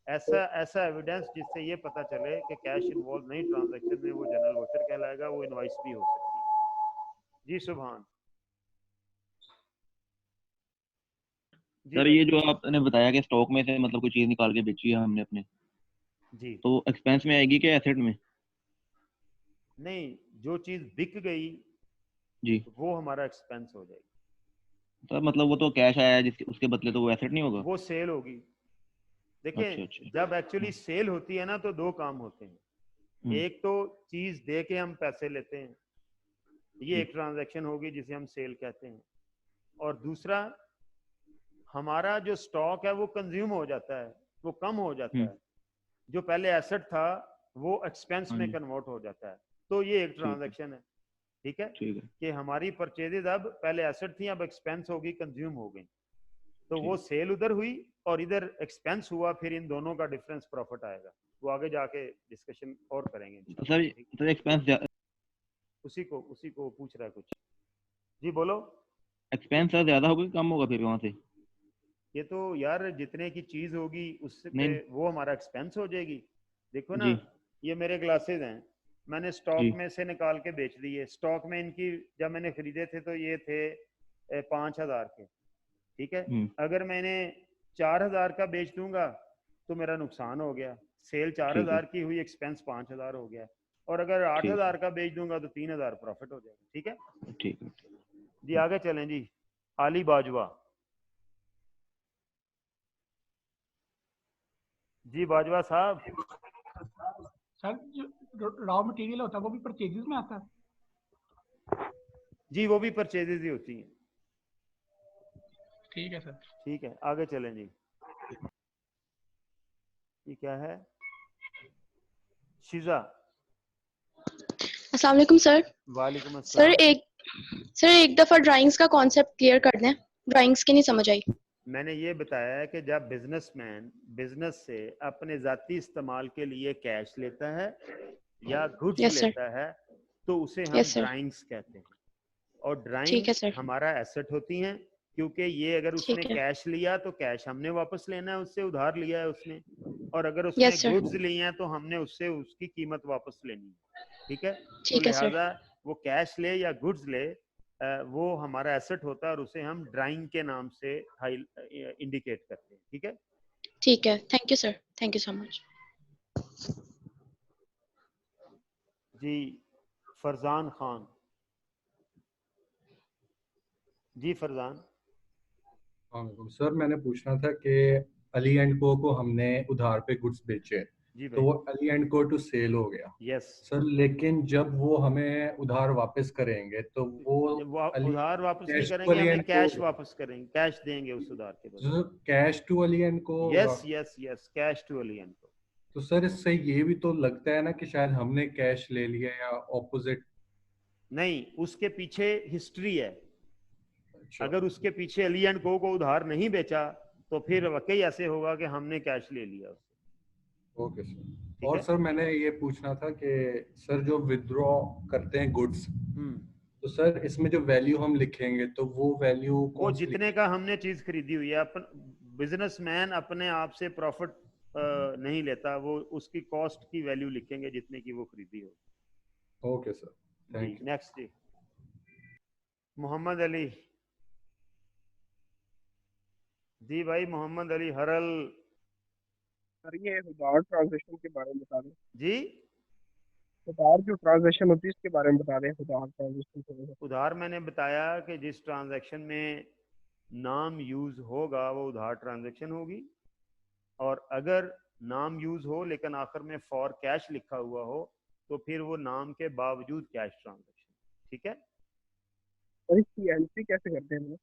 ऐसा एविडेंस जिससे ये पता चले कि कैश इन्वॉल्व नहीं ट्रांजैक्शन में, वो जर्नल वोचर कहलाएगा, वो इनवॉइस भी हो सकती है। जी सुभान। सर ये जो आपने बताया कि स्टॉक में से मतलब कोई चीज निकाल के बेची है हमने अपने, जी तो एक्सपेंस में आएगी क्या एसेट में? नहीं, जो चीज बिक गई जी वो हमारा एक्सपेंस हो जाएगी। सर मतलब वो तो कैश आया है जिसके उसके बदले, तो वो एसेट नहीं होगा? वो सेल होगी। देखिए अच्छा। जब एक्चुअली सेल होती है ना, तो दो काम होते हैं। एक तो चीज दे के हम पैसे लेते हैं, ये एक ट्रांजैक्शन होगी जिसे हम सेल कहते हैं। और दूसरा, हमारा जो स्टॉक है वो कंज्यूम हो जाता है, वो कम हो जाता है, जो पहले एसेट था वो एक्सपेंस में कन्वर्ट हो जाता है। तो ये एक ट्रांजैक्शन है, ठीक है, कि हमारी परचेजेज अब पहले एसेट थी, अब एक्सपेंस होगी, कंज्यूम हो गई। तो वो सेल उधर हुई और इधर एक्सपेंस हुआ, फिर इन दोनों का डिफरेंस प्रॉफिट आएगा। वो आगे जाके डिस्कशन और करेंगे इंशाल्लाह। सर एक्सपेंस उसी को पूछ रहा है कुछ। जी बोलो। एक्सपेंस सर ज्यादा होगा कि कम होगा फिर वहां से? ये तो यार जितने की चीज होगी उससे पे वो हमारा एक्सपेंस हो जाएगी। देखो ना, ये मेरे ग्लासेस हैं, मैंने स्टॉक में से निकाल के बेच दिए। स्टॉक में इनकी जब मैंने खरीदे थे तो ये थे 5,000 के, ठीक है। अगर मैंने 4,000 का बेच दूंगा तो मेरा नुकसान हो गया, सेल 4,000 की हुई, एक्सपेंस 5,000 हो गया। और अगर 8,000 का बेच दूंगा तो 3,000 प्रॉफिट हो जाएगा, ठीक है। ठीक है जी आगे चलें। जी आली बाजवा। जी बाजवा साहब। सर जो रॉ मटेरियल होता है वो भी परचेजेस में आता है? जी वो भी परचेजेज ही होती हैं। ठीक है सर। ठीक है आगे चलें। जी ये क्या है? शिजा। अस्सलाम वालेकुम सर। वालेकुम अस्सलाम। सर एक दफा ड्राइंग्स का कॉन्सेप्ट क्लियर कर दें, ड्राइंग्स की नहीं समझ आई। मैंने ये बताया है कि जब बिजनेसमैन बिजनेस से अपने जाती इस्तेमाल के लिए कैश लेता है या गुड्स लेता है तो उसे हम ड्राइंग्स कहते हैं। और ड्राइंग हमारा एसेट होती हैं, क्योंकि ये अगर उसने कैश लिया तो कैश हमने वापस लेना है, उससे उधार लिया है उसने, और अगर उसने गुड्स लिए हैं तो हमने उससे उसकी कीमत वापस लेनी है, ठीक है। तो लिहाजा वो कैश ले या गुड्स ले, वो हमारा एसेट होता है और उसे हम ड्राइंग के नाम से इंडिकेट करते हैं, ठीक है। ठीक है, thank you sir, thank you so much. जी फरजान खान। जी फरजान। सर मैंने पूछना था कि अली एंड को हमने उधार पे गुड्स बेचे, तो वो अली एंड को टू सेल हो गया। यस सर, लेकिन जब वो हमें उधार वापस करेंगे तो वो उधार वापस नहीं करेंगे, हमें कैश वापस करेंगे, कैश देंगे उस उधार के बदले। Cash to Ali and co. Yes yes yes cash to Ali and co. तो सर इससे ये भी तो लगता है ना कि शायद हमने कैश ले लिया या ऑपोजिट। नहीं, उसके पीछे हिस्ट्री है। अगर उसके पीछे अली एंड को उधार नहीं बेचा तो फिर वाकई ऐसे होगा कि हमने कैश ले लिया उससे। Okay sir. और सर मैंने ये पूछना था कि सर जो विथड्रॉ करते हैं गुड्स, तो सर इसमें जो वैल्यू हम लिखेंगे तो वो वैल्यू वो जितने का हमने चीज खरीदी हुई है, बिजनेसमैन अपने आप से प्रॉफिट नहीं लेता, वो उसकी कॉस्ट की वैल्यू लिखेंगे जितने की वो खरीदी हो। Okay sir, thank you. Next जी मोहम्मद अली जी, भाई मोहम्मद अली हरल। सर ये उधार ट्रांजैक्शन के बारे में बता दें जी, उधार जो ट्रांजैक्शन होती है इसके बारे में बता दें। उधार ट्रांजैक्शन उधार मैंने बताया कि जिस ट्रांजैक्शन में नाम यूज होगा वो उधार ट्रांजैक्शन होगी, और अगर नाम यूज हो लेकिन आखिर में फॉर कैश लिखा हुआ हो तो फिर वो नाम के बावजूद कैश ट्रांजैक्शन। ठीक है, और इसकी एंट्री कैसे करते हैं?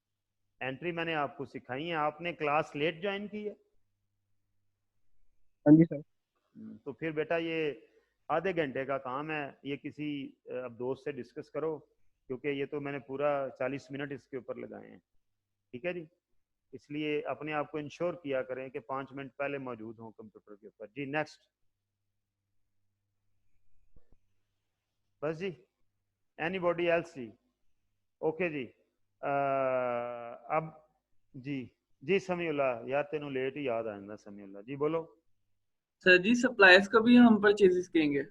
एंट्री मैंने आपको सिखाई है, आपने क्लास लेट ज्वाइन की है। हाँ जी सर। तो फिर बेटा ये आधे घंटे का काम है, ये किसी अब दोस्त से डिस्कस करो, क्योंकि ये तो मैंने पूरा 40 मिनट इसके ऊपर लगाए हैं। ठीक है जी, इसलिए अपने आप को इंश्योर किया करें कि 5 मिनट पहले मौजूद हों कंप्यूटर के ऊपर। जी नेक्स्ट, बस जी, एनीबॉडी एल्स जी? ओके जी, अब जी समीउल्ला यार तेनों लेट ही याद आ जाता। समीउल्ला जी बोलो। सर जी सप्लायर्स को भी हम परचेजेस करेंगे?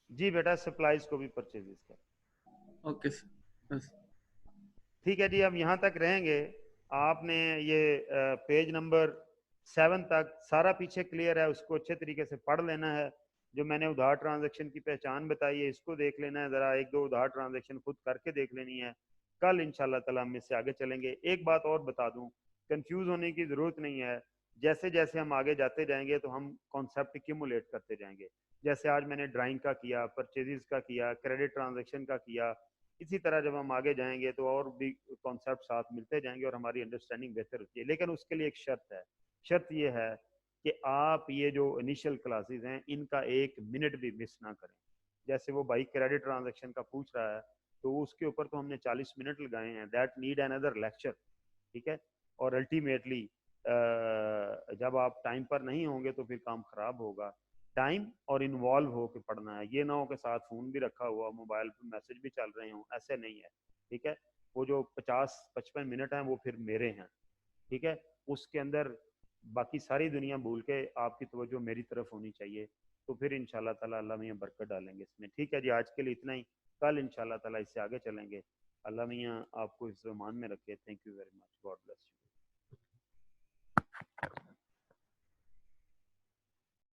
जी बेटा सप्लाईज को भी परचेजेस कर। ओके सर, बस ठीक है जी, अब यहाँ तक रहेंगे। आपने ये पेज नंबर 7 तक सारा पीछे क्लियर है, उसको अच्छे तरीके से पढ़ लेना है। जो मैंने उधार ट्रांजैक्शन की पहचान बताई है इसको देख लेना है, ज़रा 1-2 उधार ट्रांजैक्शन खुद करके देख लेनी है। कल इंशाल्लाह ताला हम इससे आगे चलेंगे। एक बात और बता दूं, कंफ्यूज होने की ज़रूरत नहीं है। जैसे जैसे हम आगे जाते जाएंगे तो हम कॉन्सेप्ट एक्यूमुलेट करते जाएंगे। जैसे आज मैंने ड्राइंग का किया, परचेजेस का किया, क्रेडिट ट्रांजैक्शन का किया, इसी तरह जब हम आगे जाएंगे तो और भी कॉन्सेप्ट साथ मिलते जाएंगे और हमारी अंडरस्टैंडिंग बेहतर होती है। लेकिन उसके लिए एक शर्त है, शर्त ये है कि आप ये जो इनिशियल क्लासेस हैं इनका 1 मिनट भी मिस ना करें। जैसे वो भाई क्रेडिट ट्रांजैक्शन का पूछ रहा है तो उसके ऊपर तो हमने 40 मिनट लगाए हैं, दैट नीड अनदर लेक्चर। ठीक है, और अल्टीमेटली जब आप टाइम पर नहीं होंगे तो फिर काम खराब होगा। टाइम और इन्वॉल्व होकर पढ़ना है, ये ना हो कि साथ फ़ोन भी रखा हुआ, मोबाइल पर मैसेज भी चल रहे हों, ऐसे नहीं है। ठीक है, वो जो 50-55 मिनट हैं वो फिर मेरे हैं। ठीक है, उसके अंदर बाकी सारी दुनिया भूल के आपकी तवज्जो मेरी तरफ होनी चाहिए, तो फिर इंशाल्लाह ताला अल्लाह मियाँ बरकत डालेंगे इसमें। ठीक है जी, आज के लिए इतना ही, कल इंशाल्लाह ताला इससे आगे चलेंगे। अल्लाह मियाँ आपको इस ईमान में रखे। Thank you very much, God bless you.